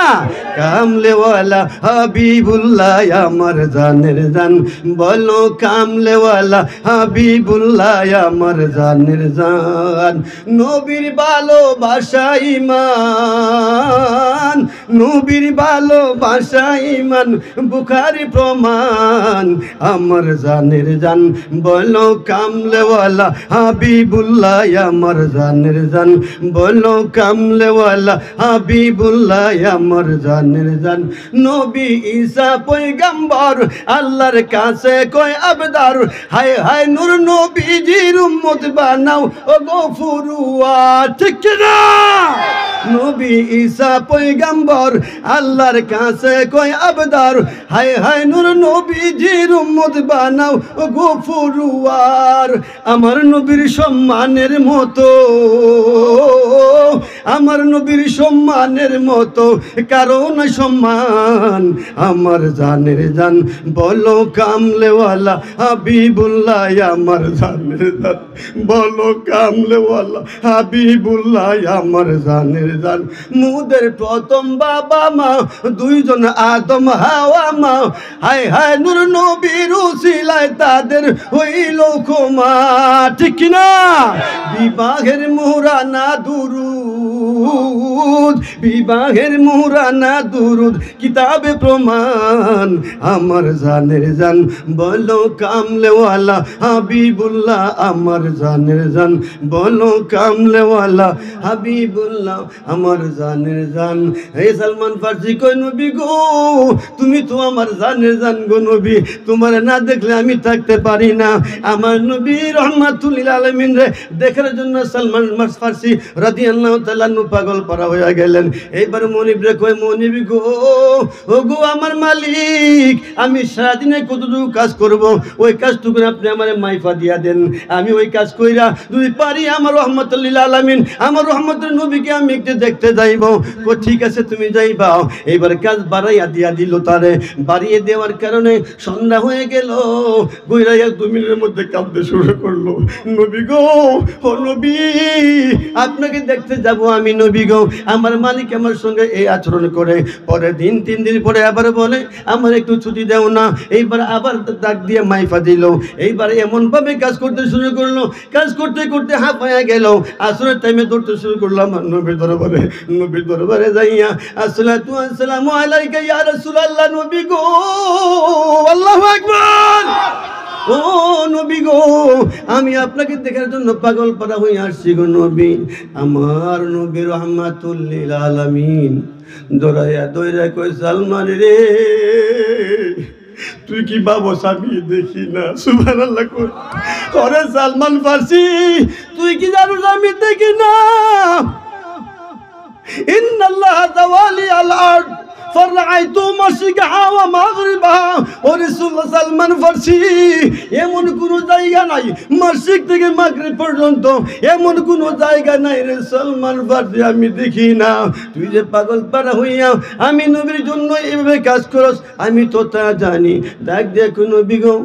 কামলেওয়ালা হাবিবুল্লাহ আমার জানের জান, বলো কামলেওয়ালা হাবিবুল্লাহ আমার জানের জান। নবীর ভালোবাসা ঈমান, নবীর ভালোবাসা ঈমান, বুখারী প্রমাণ আমার জানের জান, বলো কামলেওয়ালা হাবিবুল্লাহ আমার জানের জান, বলো কামলেওয়ালা হাবিবুল্লাহ আমার জানের জান। নবী ঈসা পয়গম্বর আল্লাহর কাছে কয় আবদার, হায় হায় নূর নবীজির উম্মত বানাও ও গফুরুয়া, ঠিক না? নবী ঈসা পয়গম্বর আল্লাহর কাছে কয় আবদার, হায় হায় নূর নবীজির উম্মত বানাও ও গফুরুয়ার। আমার নবীর সম্মানের মতো, আমার নবীর সম্মানের মতো কারণ সম্মান, আমার জানের জান, বলো কামলেওয়ালা হাবিবুল্লাহ আমার জানের জান, বলো কামলেওয়ালা হাবিবুল্লাহ আমার জানের জান। মুদের প্রথম বাবা মা দুইজন আদম হাওয়া মা, হায় হায় নূর নবীর উসিলায় তাদের হইল ক্ষমা, ঠিক না? বিবাহের মোহরানা দুরুদ, বিবাহের মোহরানা দুরুদ কিতাবে প্রমাণ, আমার জানের জান, বলো কামলেওয়ালা হাবিবুল্লাহ আমার জানের জান, বলো কামলেওয়ালা হাবিবুল্লাহ আমার জানের জান। হে সালমান ফার্সি কই নবী গো তুমি তো আমার জানের জান গো নবী, তোমার না দেখলে আমি থাকতে পারি না। আমার নবী রহমাতুল আলামিন রে দেখার জন্য সালমান ফার্সি রাদিয়াল্লাহু তাআলা নু পাগল পারা হয়ে গেলেন। এইবার মনিব রে কয় মনিব গো, ও গো আমার মালিক, আমি সারাদিনে কতটুকু কাজ করব, ওই কাজটুকু আপনি আমার মাইফা দিয়া দেন, আমি ওই কাজ কইরা যদি পারি আমার রহমাতুল আলামিন আমার রহমতের নবীকে আমি একটু দেখতে যাইব। ও ঠিক আছে তুমি যাইবা। এইবার কাজ বাড়াইয়া দিয়া দিল তারে, বাড়িয়ে দেওয়ার কারণে সন্ধ্যা হয়ে গেল। গইরাইয়া 2 মিনিটের মধ্যে কাঁদতে শুরু করলো, নবী গো, ও নবী আপনাকে দেখতে যাব আমি নবী গো আমার মালিক আমার সঙ্গে এই আচরণ করে। পরের দিন 3 দিন পরে আবার বলে আমার একটু ছুটি দাও না। এইবার আবার ডাক দিয়ে মাইফা দিল। এইবার এমনভাবে কাজ করতে শুরু করলো, কাজ করতে করতে হাঁপায়া গেল। আসরের টাইমে দৌড়তে শুরু করলাম নবীর দরবারে যাইয়া আসসালাতু ওয়াসসালামু আলাইকা ইয়া রাসূলুল্লাহ। নবী গো, আল্লাহু আকবার। ও নবী গো, আমি আপনাকে দেখার জন্য পাগল পারা হয়ে আসছি গো নবী। আমার নবী রাহমাতুল লিল আলামিন দৌড়াইয়া কই সালমান রে, তুই কি ভাবস আমি দেখি না? সুবহানাল্লাহ। ওরে সালমান ফার্সি, তুই কি জানিস আমি দেখি না? ইন্নাল্লাহ তাওয়ালি আল আরদ ফারাআইতু মাশরিকাহা ওয়া মাগরিবাহা। ও রাসূলুল্লাহ সালমান ফার্সি, এমন কোন জায়গা নাই মাশরিক থেকে মাগরিব পর্যন্ত, এমন কোন জায়গা নাই রে সালমান ফার্সি আমি দেখি না। তুই যে পাগল পারা হইয়া আমি নবীর জন্য এভাবে কাজ করস, আমি তো তা জানি। ডাক দেখো নবী গো,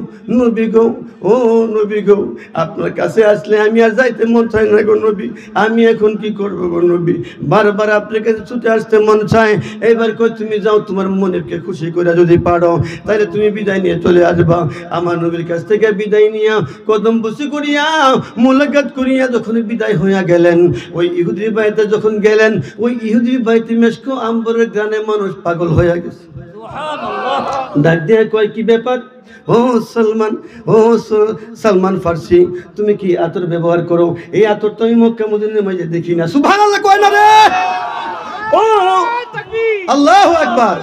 নবী গো, ও নবী গো, আপনার কাছে আসলে আমি আর যাইতে মন চায় না গো নবী। আমি এখন কি করবো গো নবী? বারবার আপনার কাছে ছুটে আসতে মন চায়। এবার কই তুমি যাও, তোমার মনেরকে খুশি করে যদি পারো তাহলে তুমি বিদায় নিয়ে চলে আসবা। আমার নবীর কাছ থেকে বিদায় নিয়া কদম বুসি করিয়া মুলাকাত করিয়া যখন বিদায় হইয়া গেলেন, ওই ইহুদির বাড়িতে যখন গেলেন, ওই ইহুদির বাড়িতে মেশকো আম্বরের গানে মানুষ পাগল হইয়া গেছে। ডাক দিয়ে কয় কি ব্যাপার? ও সালমান, ও সালমান ফার্সি, তুমি কি আতর ব্যবহার করো? এই আতর তো আমি মক্কা মদিনার মাঝে দেখি না। সুবহানাল্লাহ কয় না রে? ও আল্লাহু আকবার,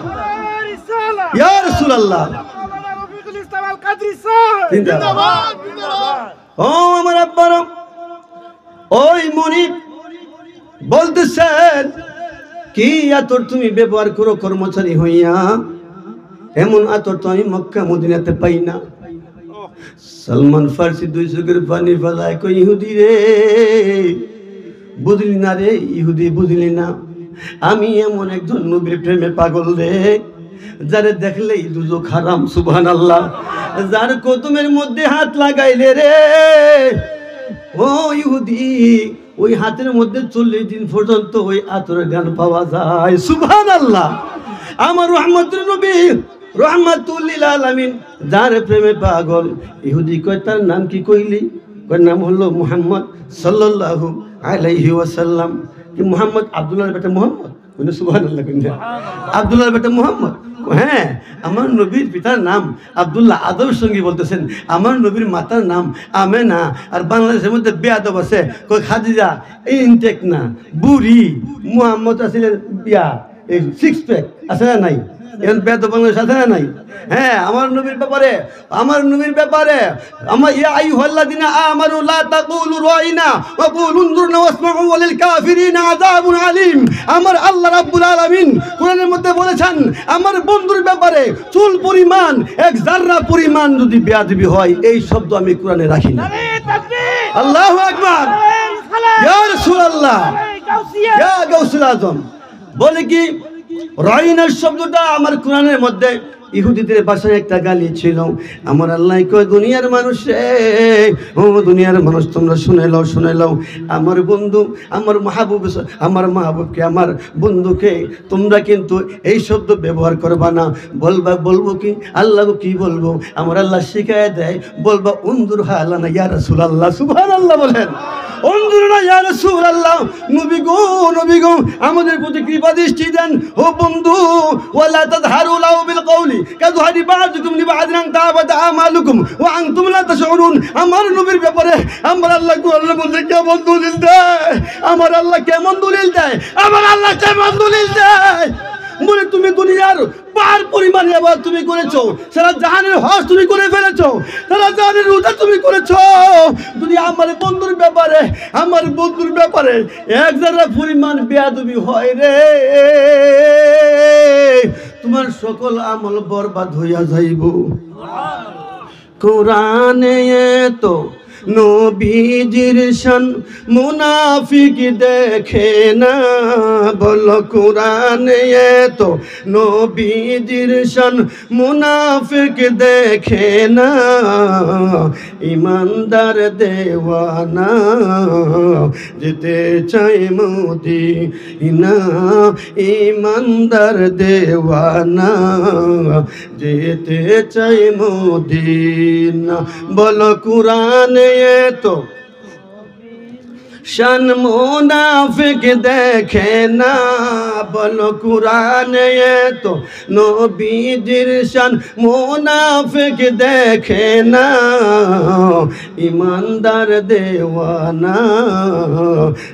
ইয়া রাসূলুল্লাহ। ও আমার আব্বারা, ওই মুনিব বলতেছেন কি আতর তুমি ব্যবহার করো কর্মচারী হইয়া? এমন আতর তো আমি মক্কা মদিনাতে পাই না। সালমান ফার্সি 2 চোখের পানি ফেলায় কই, ইহুদি রে, বুঝলি না রে ইহুদি, বুঝলি না? আমি এমন একজন নবীর প্রেমে পাগল রে, যারে দেখলেই দুজক হারাম। সুবহানাল্লাহ। যার কদমের মধ্যে হাত লাগাইলে রে, ও ইহুদি, ওই হাতের মধ্যে 40 দিন পর্যন্ত ওই আতরের গান পাওয়া যায়। সুবহানাল্লাহ। আমার রহমতের নবী রহমাতুল লিল আলামিন যার প্রেমে পাগল। ইহুদি কয় তার নাম কি কইলি? কয় নাম হলো মুহাম্মদ সাল্লাল্লাহু আলাইহি ওয়াসাল্লাম। কি মুহাম্মদ? আব্দুল্লাহর বেটা মুহাম্মদ। কইনা সুবহানাল্লাহ। কইনা আব্দুল্লাহর বেটা মুহাম্মদ। হ্যাঁ, আমার নবীর পিতার নাম আব্দুল্লাহ। আদবের সঙ্গে বলতেছেন আমার নবীর মাতার নাম আমেনা। আর বাংলাদেশের মধ্যে বেয়াদব আছে, কই খাদিজা এই ইনটেক না, বুড়ি। মুহাম্মদ আসলে বিয়া, এই 6 প্যাক আছে না নাই? এখন বেয়াদব বাংলাদেশ আছে না নাই? হ্যাঁ, আমার নবীর ব্যাপারে, আমার নবীর ব্যাপারে আমার ইয়া আইয়ুহাল্লাযিনা আমানু লা তাকুলু রাইনা ওয়া কুলু উনজুরনা ওয়াসমাউ ওয়ালিল কাফিরিনা আযাবুন আলীম। আমার আল্লাহ রাব্বুল আলামিন কোরআনের মধ্যে বলেছেন আমার বন্ধুর ব্যাপারে চুল পরিমাণ, এক জাররা পরিমাণ যদি বেয়াদবি হয়, এই শব্দ আমি কোরআনে রাখি না। আল্লাহু আকবার, ইয়া রাসূলুল্লাহ, ইয়া গাউসুল আজম। বলে কি রাইনার শব্দটা আমার কোরআনের মধ্যে ইহুদিদের ভাষায় একটা গালি ছিল। আমার আল্লাহ কয় দুনিয়ার মানুষ রে, ও দুনিয়ার মানুষ তোমরা শুনে লও, আমার বন্ধু, আমার মাহবুবকে, আমার বন্ধুকে তোমরা কিন্তু এই শব্দ ব্যবহার করবা না। বলবো কি আল্লাহ কি বলবো? আমার আল্লাহ শিখায় দেয়, বলবা উনজুর হালানা ইয়া রাসূলুল্লাহ। সুবহানাল্লাহ বলেন। উনজুরনা ইয়া রাসূলুল্লাহ। নবী গো আমাদের প্রতি কৃপা দৃষ্টি দেন। ও বন্ধু, ওয়ালা তাযহারু লাহু বিল কওলি কাযহারি বা'দুকুম লিবা'দিন তা'বাদ আমালুকুম ওয়া আনতুম লা তাশউরুন। আমার নবীর ব্যাপারে আমার আল্লাহ কোরআনের মধ্যে কেমন দলিল দেয়, আমার আল্লাহ কেমন দলিল দেয়, আমার আল্লাহ কেমন দলিল দেয়। বলে তুমি দুনিয়ার পার পরিমাণে আবার তুমি করেছো, সারা জাহানের হজ তুমি করে ফেলেছো, সারা জাহানের রোজা তুমি করেছো। যদি আমার বন্ধুর ব্যাপারে এক জাররা পরিমাণ বেয়াদবি হয় রে, তোমার সকল আমল বরবাদ হইয়া যাইব। কোরআনে তো নবীজির শান মুনাফিক দেখে না, বলো কোরআনে তো নবীজির শান মুনাফিক দেখে না, ইমানদার দেওয়ানা যেতে চাই মদিনা, ইমানদার দেওয়ানা যেতে চাই মদিনা। বলো কুরআনে তো শান মুনাফিক দেখে না, বলো কুরআনে তো নবীজির শান মুনাফিক দেখে না, ইমানদার দেওয়ানা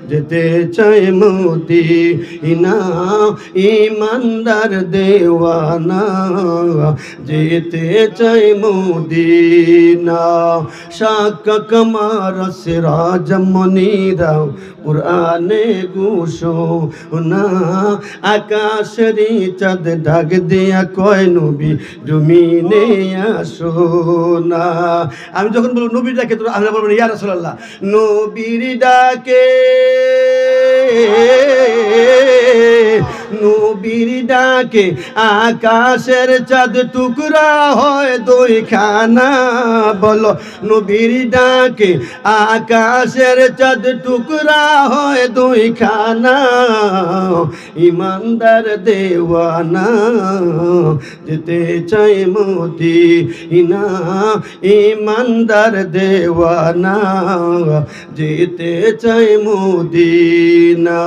যেতে চায় মদিনা, ইমানদার দেওয়ানা যেতে চায় মদিনা। শাকা কমার সিরাজ মনিরা কুরআনে ঘোষণা, আকাশেরি চাঁদ ডাক দিয়া কয় নবী জমিনে আসো না। আমি যখন বলবো নবীর ডাকে তো আমরা বলবো ইয়া রাসূলুল্লাহ, নবীর ডাকে নবীর ডাকে আকাশের চাঁদ টুকরা হয় দুইখানা, বলো নবীর ডাকে আকাশের চাঁদ টুকরা হয় দুইখানা, ইমানদার দেওয়ানা যেতে চাই মদিনা, ইমানদার দেওয়ানা যেতে চাই মদিনা।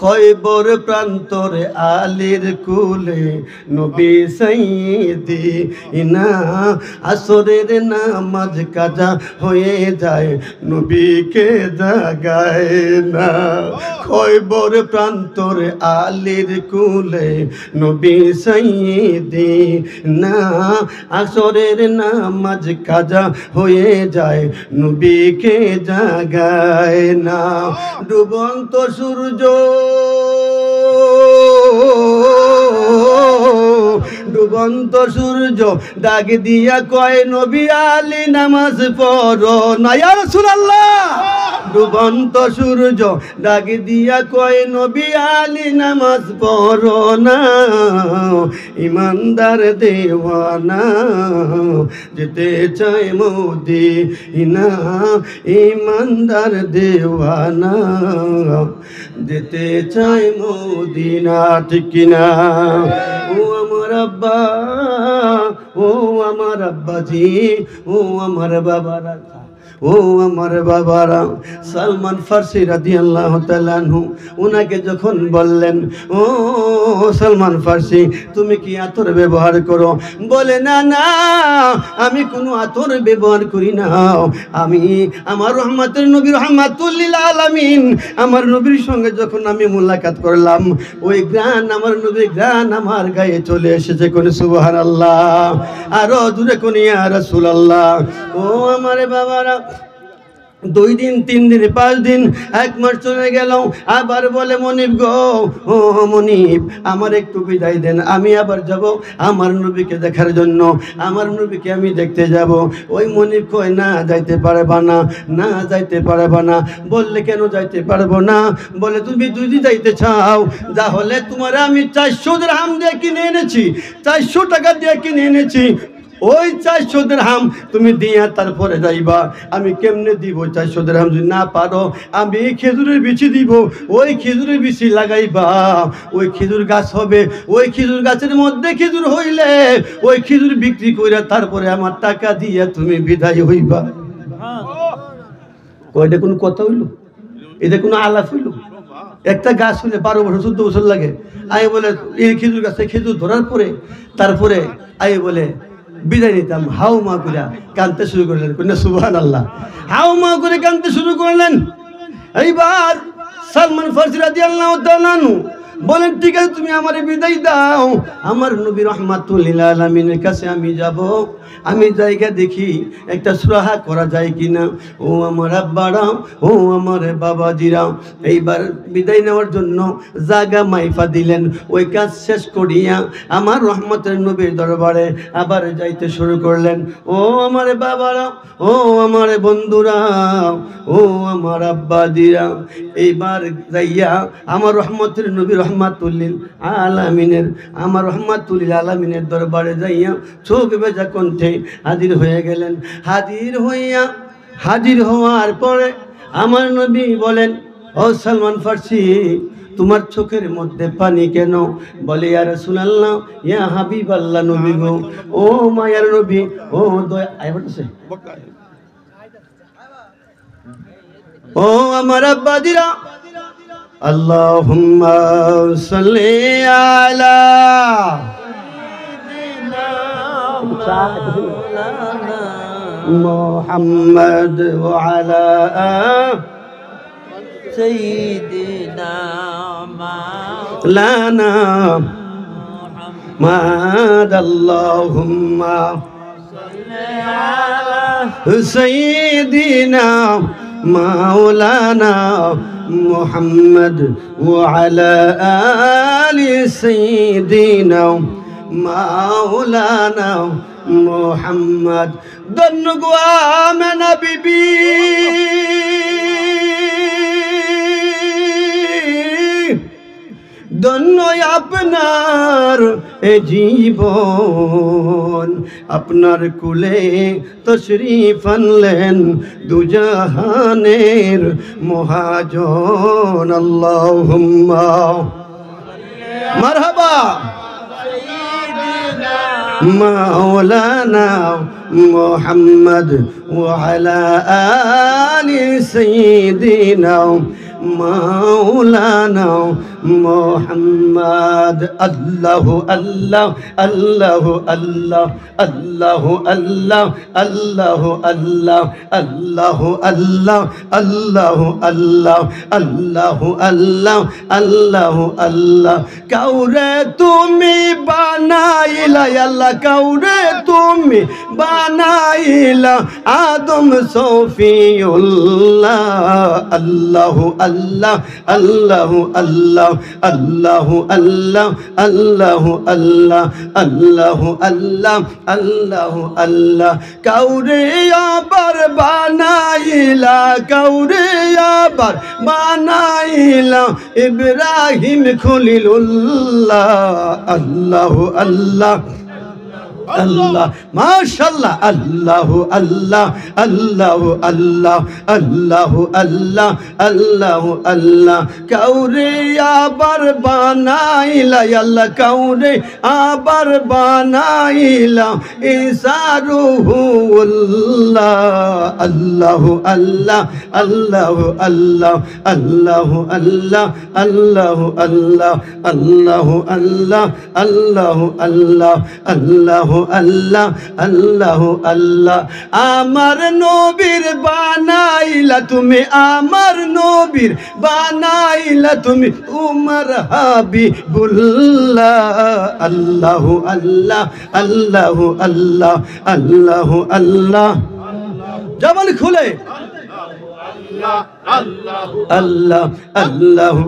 খয়বর প্রান্তরে আলীর কুলে নবী সাইয়্যিদিনা, আসরের নামাজ কাজা হয়ে যায় নবীকে জাগায় না। খয়বর প্রান্তরে আলীর কুলে নবী সাইয়্যিদিনা, আসরের নামাজ কাজা হয়ে যায় নবীকে জাগায় না। ডুবন্ত সূর্য ডুবন্ত সূর্য ডাক দিয়া কয় নবী আলী নামাজ পড়ো না, ইয়া রাসূলুল্লাহ। ডুবন্ত সূর্য ডাক দিয়া কয় নবী আলী নামাজ পড়ো না, ইমানদার দেওয়ানা যেতে চায় মদিনা, ইমানদার দেওয়ানা যেতে চায় মদিনা। ঠিক কিনা? ও আমার আব্বা, ও আমার আব্বাজি, ও আমার বাবারা, ও আমার বাবারা। সালমান ফার্সি রাদিয়াল্লাহু তাআলা আনহু ওনাকে যখন বললেন, ও সালমান ফার্সি তুমি কি আতর ব্যবহার করো? বলে না না, আমি কোনো আতর ব্যবহার করি না, আমি আমার রহমতের নবী রহমাতুল লিল আলামিন আমার নবীর সঙ্গে যখন আমি মুলাকাত করলাম, ওই গ্রান আমার নবীর গ্রান আমার গায়ে চলে এসেছে। কোন সুবহানাল্লাহ, আরো জোরে কোন ইয়া রাসূলুল্লাহ। ও আমার বাবারা, 2 দিন 3 দিন 5 দিন 1 মাস চলে গেল, আবার বলে মনিব গো, ও মনিব আমার একটু বিদায় দেন, আমি আবার যাব আমার নবীকে দেখার জন্য, আমার নবীকে আমি দেখতে যাব। ওই মনিব কয় না যাইতে পারবা না, না যাইতে পারবা না। বললে কেন যাইতে পারবো না? বলে তুমি যদি যাইতে চাও তাহলে তোমার আমি 400 দিরহাম দিয়ে কিনে এনেছি, 400 টাকা দিয়ে কিনে এনেছি, ওই 400 দিরহাম তুমি দিয়া তারপরে যাইবা। আমি কেমনে দিব 400 দিরহাম? যদি না পারো আমি খেজুরের বিচি দিব, ওই খেজুরের বিচি লাগাইবা, ওই খেজুর গাছ হবে, ওই খেজুর গাছের মধ্যে খেজুর হইলে ওই খেজুর বিক্রি করে তারপরে আমার টাকা দিয়া তুমি বিদায় হইবা। কয়টা কোনো কথা হইল? এটা কোনো আলাপ হইল? একটা গাছ হইলে 12 বছর 14 বছর লাগে। আই বলে এই খেজুর গাছে খেজুর ধরার পরে তারপরে আই বলে বিদায় নিতাম, হাউ মা করে কাঁদতে শুরু করলেন। কন্যা সুবহানাল্লাহ, হাউ মা করে কাঁদতে শুরু করলেন। এইবার সালমান ফার্সি রাদিয়াল্লাহু তাআলা আনহু বলেন ঠিক আছে তুমি আমারে বিদায় দাও, আমার নবী রাহমাতুল লিল আলামিনের কাছে আমি যাব। আমি জায়গা দেখি একটা সুরাহা করা যায় কিনা। ও আমার আব্বারা, ও আমার বাবাজিরা, এইবার বিদায় নেওয়ার জন্য জায়গা মাইফা দিলেন। ওই কাজ শেষ করিয়া আমার রহমতের নবীর দরবারে আবার যাইতে শুরু করলেন। ও আমার বাবারা, ও আমার বন্ধুরা, ও আমার আব্বাজিরা, এইবার যাইয়া আমার রহমতের নবী রহমাতুল লিল আলামিনের, আমার রহমাতুল লিল আলামিনের দরবারে যাইয়া চোখ বেজা কণ্ঠে হাজির হয়ে গেলেন। হাজির হওয়ার পরে আমার নবী বলেন, ও সালমান ফার্সি, তোমার চোখের মধ্যে পানি কেন? বলে, ইয়া রাসূলুল্লাহ, ইয়া হাবিবাল্লাহ, নবী গো, ও মায়ার নবী, ও দয়া, ও আমার আব্বাদিরা, আল্লাহুম্মা সাল্লি আলা মুহাম্মদ ওয়া আলা সাইয়্যিদিনা মাওলানা মুহাম্মদ, আল্লাহুম্মা সাল্লি আলা সাইয়্যিদিনা মাওলানা মুহাম্মদ ওয়া আলা আলি সাইয়্যিদিনা মাওলানা মুহাম্মদ। ধন্য গো আমেনা বিবি, ধন্য আপনার এ জীবন, আপনার কুলে তশরীফ আনলেন দুজাহানের মহাজন। আল্লাহুম্মা মারহাবা মাওলানা মুহাম্মদ ওয়া আলা আলি সাইয়্যিদিনা মাওলানা মুহাম্মদ। আল্লাহু আল্লাহ, আল্লাহু আল্লাহ, আল্লাহু আল্লাহ, আল্লাহু আল্লাহ, আল্লাহু আল্লাহ, আল্লাহু আল্লাহ, আল্লাহু আল্লাহ, আল্লাহু আল্লাহ। কাউরে তুমি বানাইলা আল্লাহ, কাউরে তুমি বানাইলা আদম সফিউল্লাহ। আল্লাহু আল্লাহ, আল্লাহু আল্লাহ, আল্লাহু আল্লাহ, আল্লাহু আল্লাহ, আল্লাহু আল্লাহ, আল্লাহু আল্লাহ। কাউরে আবার বানাইলা, কাউরে আবার বানাইলা ইব্রাহিম খলিলুল্লাহ। আল্লাহু আল্লাহ, আল্লাহ, মাশাআল্লাহ, আল্লাহু আল্লাহ, আল্লাহু আল্লাহ, আল্লাহু আল্লাহ, আল্লাহু আল্লাহ। কাউরে আবার বানাইলা আল্লাহ, কাউরে আবার বানাইলা ঈসা রূহুল্লাহ। আল্লাহু আল্লাহ, আল্লাহু আল্লাহ, আল্লাহু আল্লাহ, আল্লাহু আল্লাহ, আল্লাহু আল্লাহ, আল্লাহু আল্লাহ, আল্লাহু আল্লাহ, আল্লাহু আল্লাহ। আমার নবীর বানাইলা তুমি, আমার নবীর বানাইলা তুমি উমর হাবিবুল্লাহ। আল্লাহু আল্লাহ, আল্লাহু আল্লাহ, আল্লাহু আল্লাহ। জবান খুলে আল্লাহ, আল্লাহ, আল্লাহু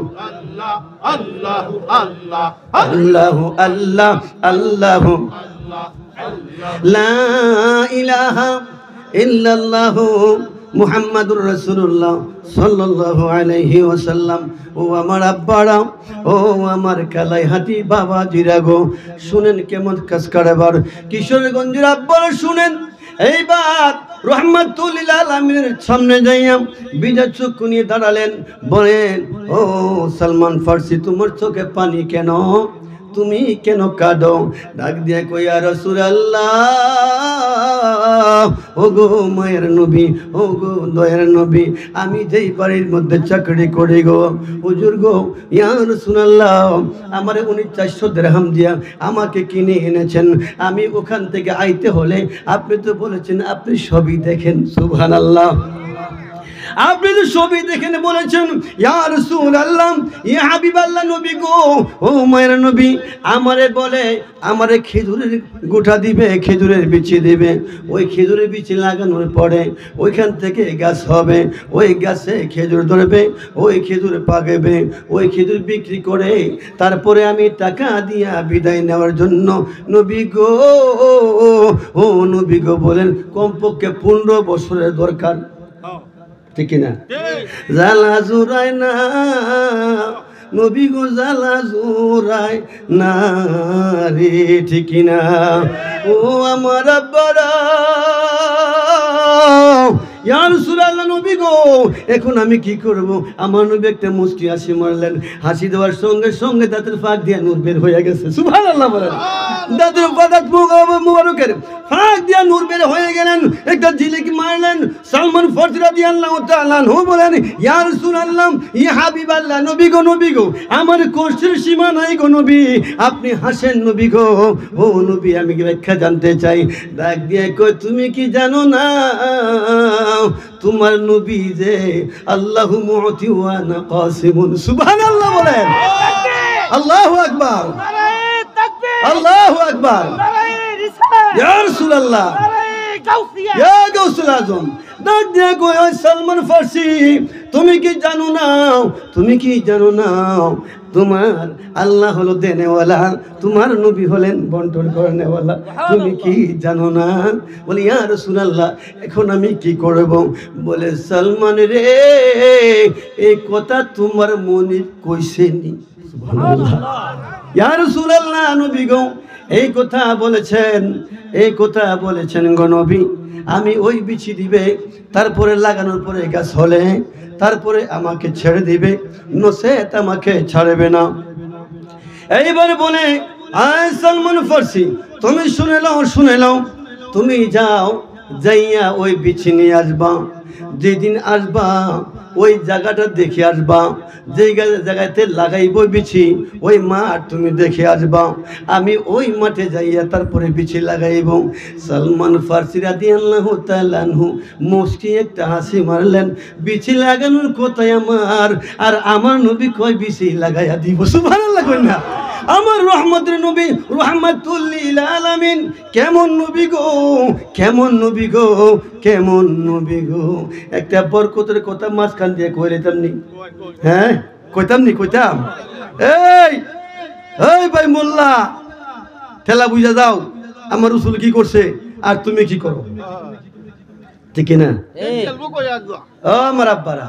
আল্লাহু আল্লাহ, আল্লাহু আল্লাহ, আল্লাহু লা ইলাহা ইল্লাল্লাহু মুহাম্মাদুর রাসূলুল্লাহ সাল্লাল্লাহু আলাইহি ওয়াসাল্লাম। ও আমার আব্বারা, ও আমার কালাইহাটি বাবাজিরা গো, শুনেন কেমন কাজ কারবার। কিশোরগঞ্জের আব্বারা শুনেন, এইবার রহমাতুল লিল আলামিনের সামনে যাইয়া বিজয় চক্ষু নিয়ে দাঁড়ালেন। বলেন, ও সালমান ফার্সি, তোমার চোখে পানি কেন? তুমি কেন কাঁদো? ডাক দিয়ে কই, ইয়া রাসূলুল্লাহ, ও গো মায়ের নবী, ও গো দয়ার নবী, আমি যেই বাড়ির মধ্যে চাকরি করি গো হুজুর গো, ইয়া রাসূলুল্লাহ, আমারে উনি 400 দিরহাম দিয়া আমাকে কিনে এনেছেন। আমি ওখান থেকে আইতে হলে আপনি তো বলেছেন আপনি সবই দেখেন। সুবহানাল্লাহ। আপনি তো ছবি দেখে বলেছেন ইয়া রাসূলুল্লাহ ইয়া হাবিবাল্লাহ নবী গো, ও মায়ের নবী আমারে বলে আমারে খেজুরের গোটা দিবে, খেজুরের বিচি দিবে, ওই খেজুরের বিচি লাগানোর পরে ওইখান থেকে গাছ হবে, ওই গাছে খেজুর ধরবে, ওই খেজুর পাকবে, ওই খেজুর বিক্রি করে তারপরে আমি টাকা দিয়া বিদায় নেওয়ার জন্য নবী গো, ও নবী গো বলেন কমপক্ষে 15 বছরের দরকার, ঠিক কিনা? জ্বালা জুড়ায় না নবী গো, জ্বালা জুড়ায় না রে, ঠিক কিনা? ও আমার আব্বারা ইয়া রাসূলুল্লাহ নবী গো, এখন আমি কি করব? আমার নবী একটা মুস্কি হাসি মারলেন, হাসি দেওয়ার সঙ্গে সঙ্গে দাঁতের ফাঁক দিয়ে নূর বের হয়ে গেছে। সুবহানাল্লাহ বলেন। দাঁতের মুবারকের ফাঁক দিয়ে নূর বের হয়ে গেলেন, একটা ঝিলিকি মারলেন। সালমান ফারসি রাদিয়াল্লাহু তাআলা আনহু বলেন ইয়া রাসূলুল্লাহ ইয়া হাবিবাল্লাহ নবী গো, নবী গো আমার কষ্টের সীমা নাই গো নবী, আপনি হাসেন নবী গো। ও নবী আমি কি ব্যাখ্যা জানতে চাই। ডাক দিয়ে কই তুমি কি জানো না তোমার নবী যে আল্লাহু মুতি ওয়া আনা কাসিমুন। সুবহানাল্লাহ বলেন। আল্লাহু আকবার, আল্লাহু আকবার। ইয়া রাসূলুল্লাহ, ইয়া গাউসুল আজম। ডাক দিয়ে কই ওই সালমান ফারসি তুমি কি জানো না, তুমি কি জানো না তোমার আল্লাহ হলো দেনেওয়ালা, তোমার নবী হলেন বন্টন করেনেওয়ালা, তুমি কি জানো না? বলি ইয়া রাসূলুল্লাহ এখন আমি কি করব? বলে সালমান রে এই কথা তোমার মনে কইছেনি? সুবহানাল্লাহ। ইয়া রাসূলুল্লাহ নবী গো এই কথা বলেছেন, এই কথা বলেছেন গো নবী। আমি ওই বিচি দিবে, তারপরে লাগানোর পরে গাছ হলে তারপরে আমাকে ছেড়ে দিবে, নসেত আমাকে ছাড়বে না। এইবারে বলে আয় সালমান ফারসি তুমি শুনে নাও, শুনে নাও, তুমি যাও যাইয়া ওই বিচি নিয়ে আসবা, যেদিন আসবা ওই জায়গাটা দেখে আসবা, যে জায়গাতে লাগাইব বিছি ওই মাঠ তুমি দেখে আসবা, আমি ওই মাঠে যাইয়া তারপরে বিছি লাগাইব। সালমান ফারসি রাদিয়াল্লাহু তাআলা আনহু মুস্কি একটা হাসি মারলেন, বিছি লাগানোর কথাই আমার, আর আমার নবী কয় বিছি লাগাইয়া দিব। সুবহানাল্লাহ কই না? আমার রহমতের নবী রাহমাতুল লিল আলামিন কেমন নবী গো, কেমন নবী গো, কেমন নবী গো। একটা বরকতের কথা মাঝখান দিয়ে কইলাম নি? হ্যাঁ কইতাম নি? কইতাম। এই এই ভাই মোল্লা ঠেলা বুঝা যাও, আমার রাসূল কি করছে আর তুমি কি করো, ঠিক না? ও আমার আব্বারা,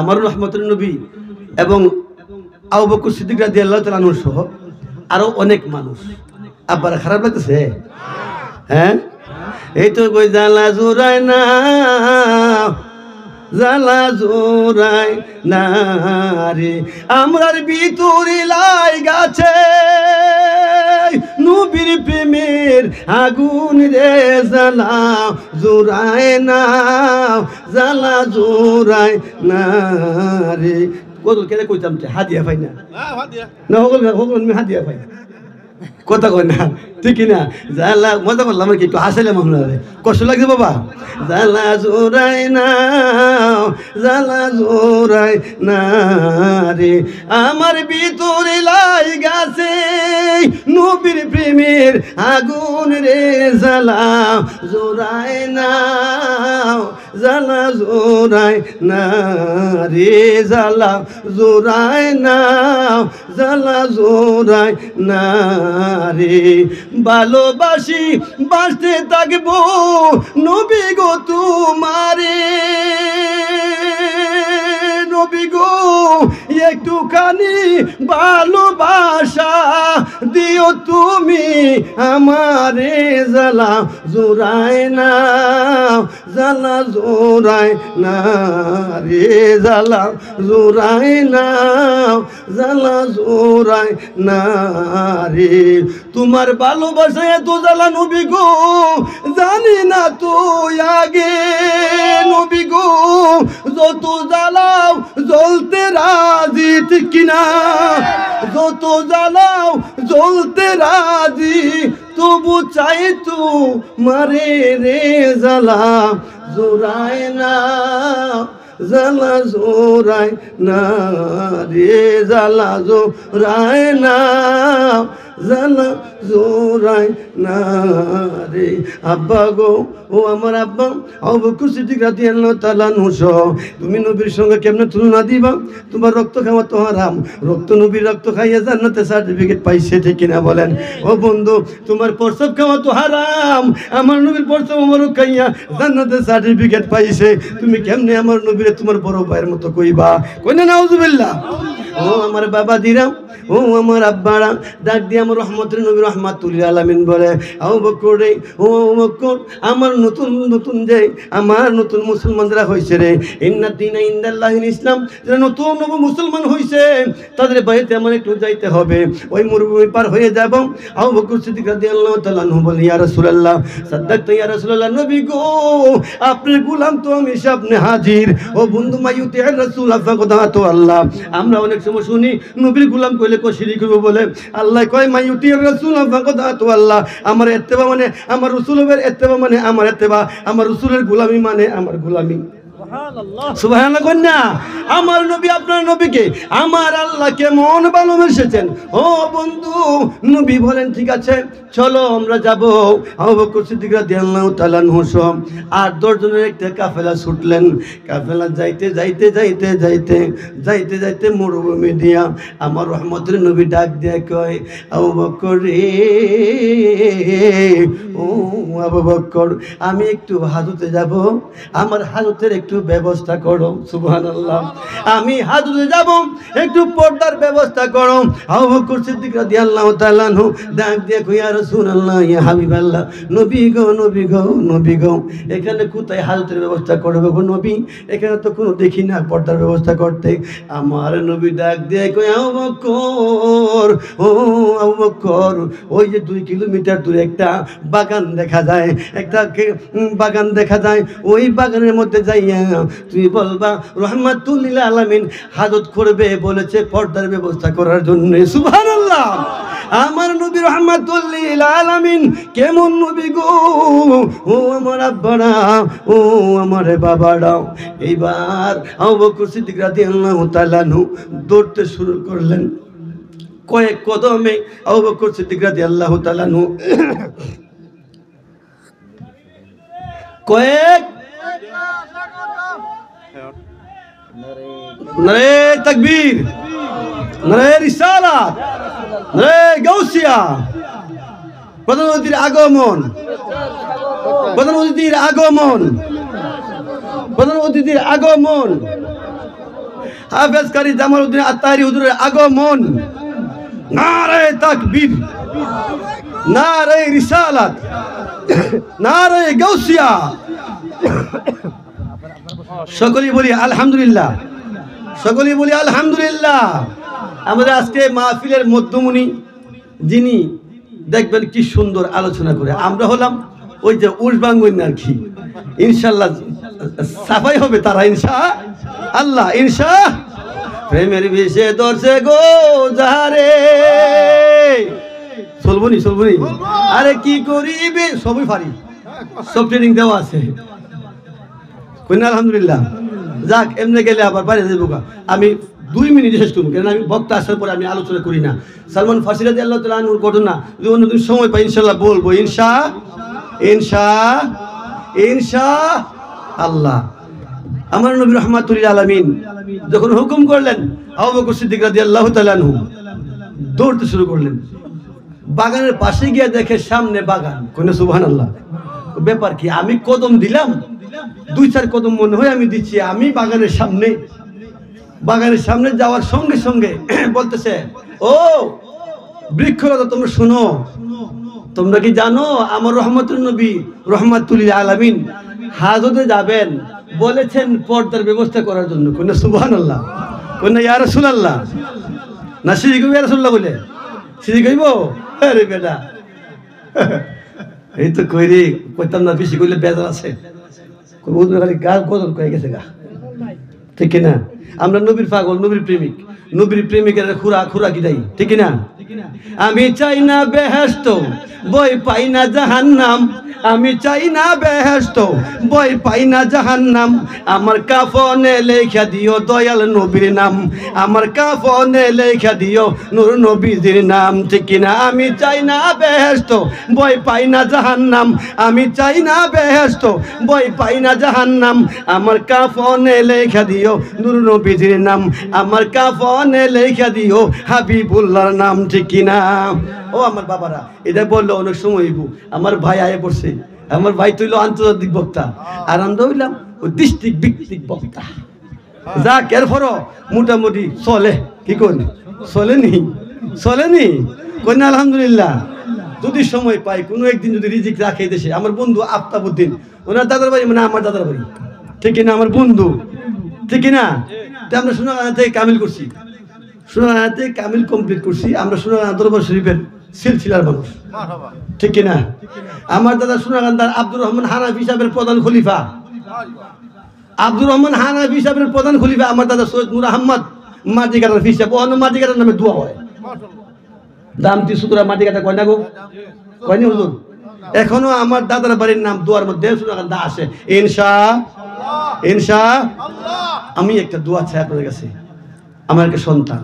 আমার রহমতের নবী এবং আবু বকর সিদ্দিক রাদিয়াল্লাহু তাআলা আনহু সহ আরো অনেক মানুষ। আব্বারা খারাপ লাগতেছে? হ্যাঁ এই তো কই জ্বালা জোড়ায় না, জ্বালা জোড়ায় না রে আমরার ভিতরে লাই গাছে নবীর প্রেমের আগুন রে, জ্বালা জোড়ায় না, জ্বালা জোড়ায় না রে। কদল কেটে কইতাম হাদিয়া পাই না, না হগল আমি হাদিয়া পাই কথা কয় না, ঠিক না? জ্বালা মজা করলাম আর কি, একটু হাসাইলাম আপনারে, কষ্ট লাগছে বাবা। জ্বালা জোড়ায় না, জ্বালা জোড়ায় না রে আমার ভিতরে লাই গাছে নবীর প্রেমের আগুন রে, জ্বালা জোড়ায় না, জ্বালা জোড়ায় না রে, জ্বালা জোড়ায় না, জ্বালা জোড়ায় না রে। ভালোবাসি বাঁচতে থাকবো নবী গো তোমারে, নবী গো একটুখানি ভালোবাসা দিও তুমি আমারে, জ্বালা জোড়ায় না, জ্বালা জোড়ায় না রে, জ্বালা জোড়ায় না, জ্বালা জোড়ায় না রে। তোমার ভালোবাসা এত জ্বালা নবী গো জানি না তো আগে, নবী গো যত জ্বালাও জ্বলতে রাজি, ঠিক কিনা? যত জ্বালাও জ্বলতে রাজি, তবু চাই তো মারে রে, জ্বালা জোড়ায় না, জ্বালা জোড়ায় না রে, জ্বালা জোড়ায় না, জ্বালা জোড়ায় না রে। আব্বা গো, ও আমার আব্বা, আবু বকর সিদ্দিক রাদিয়াল্লাহু তাআলা আনহু সহ তুমি নবীর সঙ্গে কেমনে তুলনা দিবা? তোমার রক্ত খাওয়া তো হারাম, রক্ত নবীর রক্ত খাইয়া জান্নাতে সার্টিফিকেট পাইছে, ঠিক কিনা বলেন? ও বন্ধু, তোমার প্রস্রাব খাওয়া তো হারাম, আমার নবীর প্রস্রাব মোবারক খাইয়া জান্নাতে সার্টিফিকেট পাইছে, তুমি কেমনে আমার নবীরে তোমার বড় ভাইয়ের মতো কইবা? কই না নাউজুবিল্লাহ। ও আমার বাবা দিরাম, ও আমার আব্বারা, ডাক দিয়ে আমার রহমতের নবী রাহমাতুল লিল আলামিন বলে, আবু বকর রে, ও আবু বকর, আমার নতুন নতুন যে আমার নতুন মুসলমানরা হয়েছে রে, ইন্না দীনা ইনদাল্লাহিল ইসলাম, যারা নতুন নব মুসলমান হয়েছে তাদের বাড়িতে আমার একটু যাইতে হবে, ওই মরুভূমি পার হয়ে যাব। আবু বকর সিদ্দিক রাদিয়াল্লাহু তাআলা আনহু বলে, ইয়া রাসূলুল্লাহ, সাদ্দাকতা ইয়া রাসূলুল্লাহ, নবী গো, আপনার গোলাম তো আমি সামনে হাজির। ও বন্ধু, মাইয়ুতির রাসূল ফাকাদ আতা আল্লাহ। আমরা অনেক সময় শুনি নবীর গোলাম কইলে কো শিরিক হইব বলে, আল্লাহ কয় মাইয়ুতির রাসূল ফাকাদ আতা আল্লাহ। আমার ইত্তেবা মানে আমার রাসূলের ইত্তেবা মানে আমার ইত্তেবা, আমার রাসূলের গোলামি মানে আমার গোলামি। সুবহানাল্লাহ কন্যা, আমার নবী আপনার নবীকে আমার আল্লাহ কেমন ভালোবেসেছেন। ও বন্ধু, নবী বলেন ঠিক আছে চলো আমরা যাব। আবু বকর সিদ্দিক রাদিয়াল্লাহু তাআলা আনহু সহ ৮-১০ জনের একটা কাফেলা ছুটলেন। কাফেলা যাইতে যাইতে যাইতে যাইতে যাইতে যাইতে মরুভূমি দিয়া আমার রহমতের নবী ডাক দিয়ে কয়, আবু বকর রে, ও আবু বকর, আমি একটু হাজতে যাব, আমার হাজতের একটু ব্যবস্থা করো। সুবহানাল্লাহ, আমি হাজতে যাব, একটু পর্দার ব্যবস্থা করো। আবু বকর সিদ্দিক রাদিয়াল্লাহু তাআলা আনহু ডাক দিয়ে কই, ইয়া রাসূলুল্লাহ, ইয়া হাবিবাল্লাহ, নবী গো, নবী গো, নবী গো, এখানে কোথায় হাজতের ব্যবস্থা করবে গো নবী? এখানে তো কোনো দেখি না পর্দার ব্যবস্থা করতে। আমার নবী ডাক দিয়ে কই, আবু বকর, ও আবু বকর, ওই যে 2 কিলোমিটার দূরে একটা বাগান দেখা যায়, একটা বাগান দেখা যায়, ওই বাগানের মধ্যে যাইয়া তুমি বলবা রহমাতুল লিল আলামিন হাজত করবে বলেছে পর্দার ব্যবস্থা করার জন্য। সুবহানাল্লাহ, আমার নবী রহমাতুল লিল আলামিন কেমন নবী গো, ও আমার আব্বারা, ও আমার বাবারা। এইবার আবু বকর সিদ্দিক রাদিয়াল্লাহু তাআলা আনহু দৌড়তে শুরু করলেন। কয়েক কদমে আবু বকর সিদ্দিক রাদিয়াল্লাহু তাআলা আনহু কয়েক নারে তাকবীর, নারে রিসালাত, নারে গাউসিয়া, প্রধান অতিথির আগমন, প্রধান অতিথির আগমন, প্রধান অতিথির আগমন, হাফেজ কারি জামালউদ্দিন আত্তাহারি হুজুরের আগমন। নারে তাকবীর, নারে রিসালাত, নারে গাউসিয়া। সকলেই বলি আলহামদুলিল্লাহ, সকলেই বলি আলহামদুলিল্লাহ। আমাদের আজকে মাহফিলের মধ্যমণি যিনি, দেখবেন কি সুন্দর আলোচনা করে। আমরা হলাম ওই যে উসবাঙ্গন আর কি, ইনশাল্লাহ সাফাই হবে তারা, ইনশা আল্লাহ, ইনশা। প্রেমের বিষে দর্শে গো যারে, চলবনি চলবনি, আরে কি করিবে, সবই পারি, সব ট্রেনিং দেওয়া আছে। কইনা আলহামদুলিল্লাহ। যাক, এমনি গেলে আবার বাইরে যাবো। আমি 2 মিনিট শেষ করবো, কেন আমি বক্তা আসার পরে আমি আলোচনা করি না। সালমান ফার্সি রাদিয়াল্লাহু তাআলা আনহুর ঘটনা যদি অন্যদিন সময় পাই ইনশাল্লাহ বলবো, ইনশা ইনশা ইনশা আল্লাহ। আমার নবী রাহমাতুল লিল আলামিন যখন হুকুম করলেন, আবু বকর সিদ্দিক রাদিয়াল্লাহু তাআলা আনহু দৌড়তে শুরু করলেন। বাগানের পাশে গিয়ে দেখে সামনে বাগান। কইনা সুবহানাল্লাহ। ব্যাপার কি, আমি কদম দিলাম, 2-4 কদম মনে হয় আমি দিচ্ছি, আমি বাগানের সামনে। বাগানের সামনে যাওয়ার সঙ্গে সঙ্গে বলতেছে, ও বৃক্ষলতা, তোমরা শুনো, তোমরা কি জানো আমার রহমতুল নবী রহমাতুল লিল আলামিন হাজতে যাবেন, বলেছেন পর্দার ব্যবস্থা করার জন্য। কইনা সুবহানাল্লাহ, কইনা ইয়া রাসূলুল্লাহ। না শিরিক ইয়া রাসূলুল্লাহ বলে শিরিক হইব? আরে বেটা, এই তো কইরি কইতাম না, বেশি কইলে বেজার আছে। খালি গা গদর কয়ে গেছে গা, ঠিক না? আমরা নবীর পাগল, নবীর প্রেমিক, নবীর প্রেমিকের খুরা খুরা কি দেয়, ঠিক না? আমি চাই না বেহেশত, বই পাই না জাহান্নাম। আমি চাই না বেহেশত, বই পাই না জাহান্নাম। আমার কাফনে লেখা দিও দয়াল নবীর নাম। আমার কাফনে লেখা দিও নূর নবীজির নাম, ঠিক না? আমি চাই না বেহেশত, বই পাই না জাহান্নাম। আমি চাই না বেহেশত, বই পাই না জাহান্নাম। আমার কাফনে লেখা দিও নূর নবীজির নাম। আমার কাফনে লেখা দিও হাবিবুল্লাহর নাম, ঠিক না? ও আমার বাবারা, এটা বললো অনেক সময় হইব। আমার ভাই আয়ে পড়ছে, আমার ভাই তৈল আন্তর্জাতিক বক্তা, আর আমরা হইলাম ওই ডিস্ট্রিক্ট ভিত্তিক বক্তা। যা কের ফর মোটামুটি চলে, কি করি চলেনি, চলেনি কন্যা আলহামদুলিল্লাহ। যদি সময় পাই কোনো একদিন যদি রিজিক রাখে দেশে, আমার বন্ধু আফতাবউদ্দিন, ওনার দাদার বাড়ি মানে আমার দাদার বাড়ি, ঠিক না? আমার বন্ধু, ঠিক না? তো আমরা সোনাগাঁ থেকে কামিল করছি, সোনাগাঁ থেকে কামিল কমপ্লিট করছি। আমরা সোনাগাঁ দরবার শরীফের সিলসিলার মানুষ, ঠিক না? আমার দাদা সোনাগান্ধার আব্দুর রহমান হানাফি সাহেবের প্রধান খলিফা, আব্দুর রহমান হানাফি সাহেবের প্রধান খলিফা আমার দাদা সৈয়দ নূর আহমদ মাটিকাটার ফিস সাহেব। অন্য মাটিকাটার নামে দোয়া হয়, দামতি সুতরা মাটিকাটা কয় না গো, কয়নি হুজুর? এখনো আমার দাদার বাড়ির নাম দোয়ার মধ্যে সোনাগান্ধা আসে, ইনশাআল্লাহ। আমি একটা দোয়া চাই আপনাদের কাছে। আমার একটা সন্তান,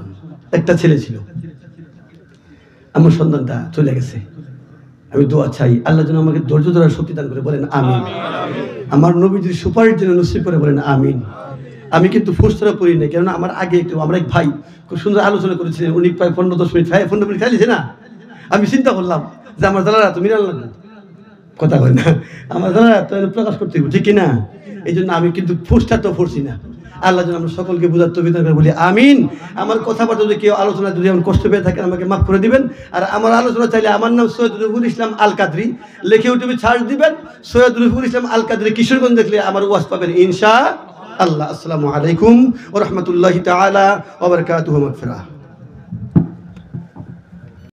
একটা ছেলে ছিল, আমার সন্তানটা চলে গেছে। আমি দোয়া চাই আল্লাহ যেন আমাকে ধৈর্য ধরার শক্তি দান করে, বলেন আমিন। আমার নবীজির সুপারিশ যেন নসিব করে, বলেন আমিন। আমি কিন্তু ফুসরা পড়ি না, কেননা আমার আগে একটু আমরা এক ভাই খুব সুন্দর আলোচনা করেছিলেন, উনি প্রায় 15-10 মিনিট 15 মিনিট খাইছে না। আমি চিন্তা করলাম যে আমার দাদারা তুমি কথা কয় না, আমার দাদারা তো প্রকাশ করতে হবে, ঠিক না? এই জন্য আমি কিন্তু ফুসটা তো পড়ছি না। আল্লাহ যেন আমরা সকলকে বুঝার তৌফিক দান করে, বলি আমিন। আমার কথাবার্তা যদি কেউ আলোচনা যদি এমন কষ্ট পেয়ে থাকেন আমাকে মাফ করে দিবেন। আর আমার আলোচনা চাইলে আমার নাম সৈয়দ রফিকুল ইসলাম আল কাদরি, লিখে ইউটিউবে সার্চ দিবেন সৈয়দ রফিকুল ইসলাম আল কাদরি কিশোরগঞ্জ, দেখলে আমার ওয়াজ পাবেন ইনশাআল্লাহ। আসসালামু আলাইকুম ওয়া রাহমাতুল্লাহি তাআলা ওয়া বারাকাতুহু। মাগফিরাহ।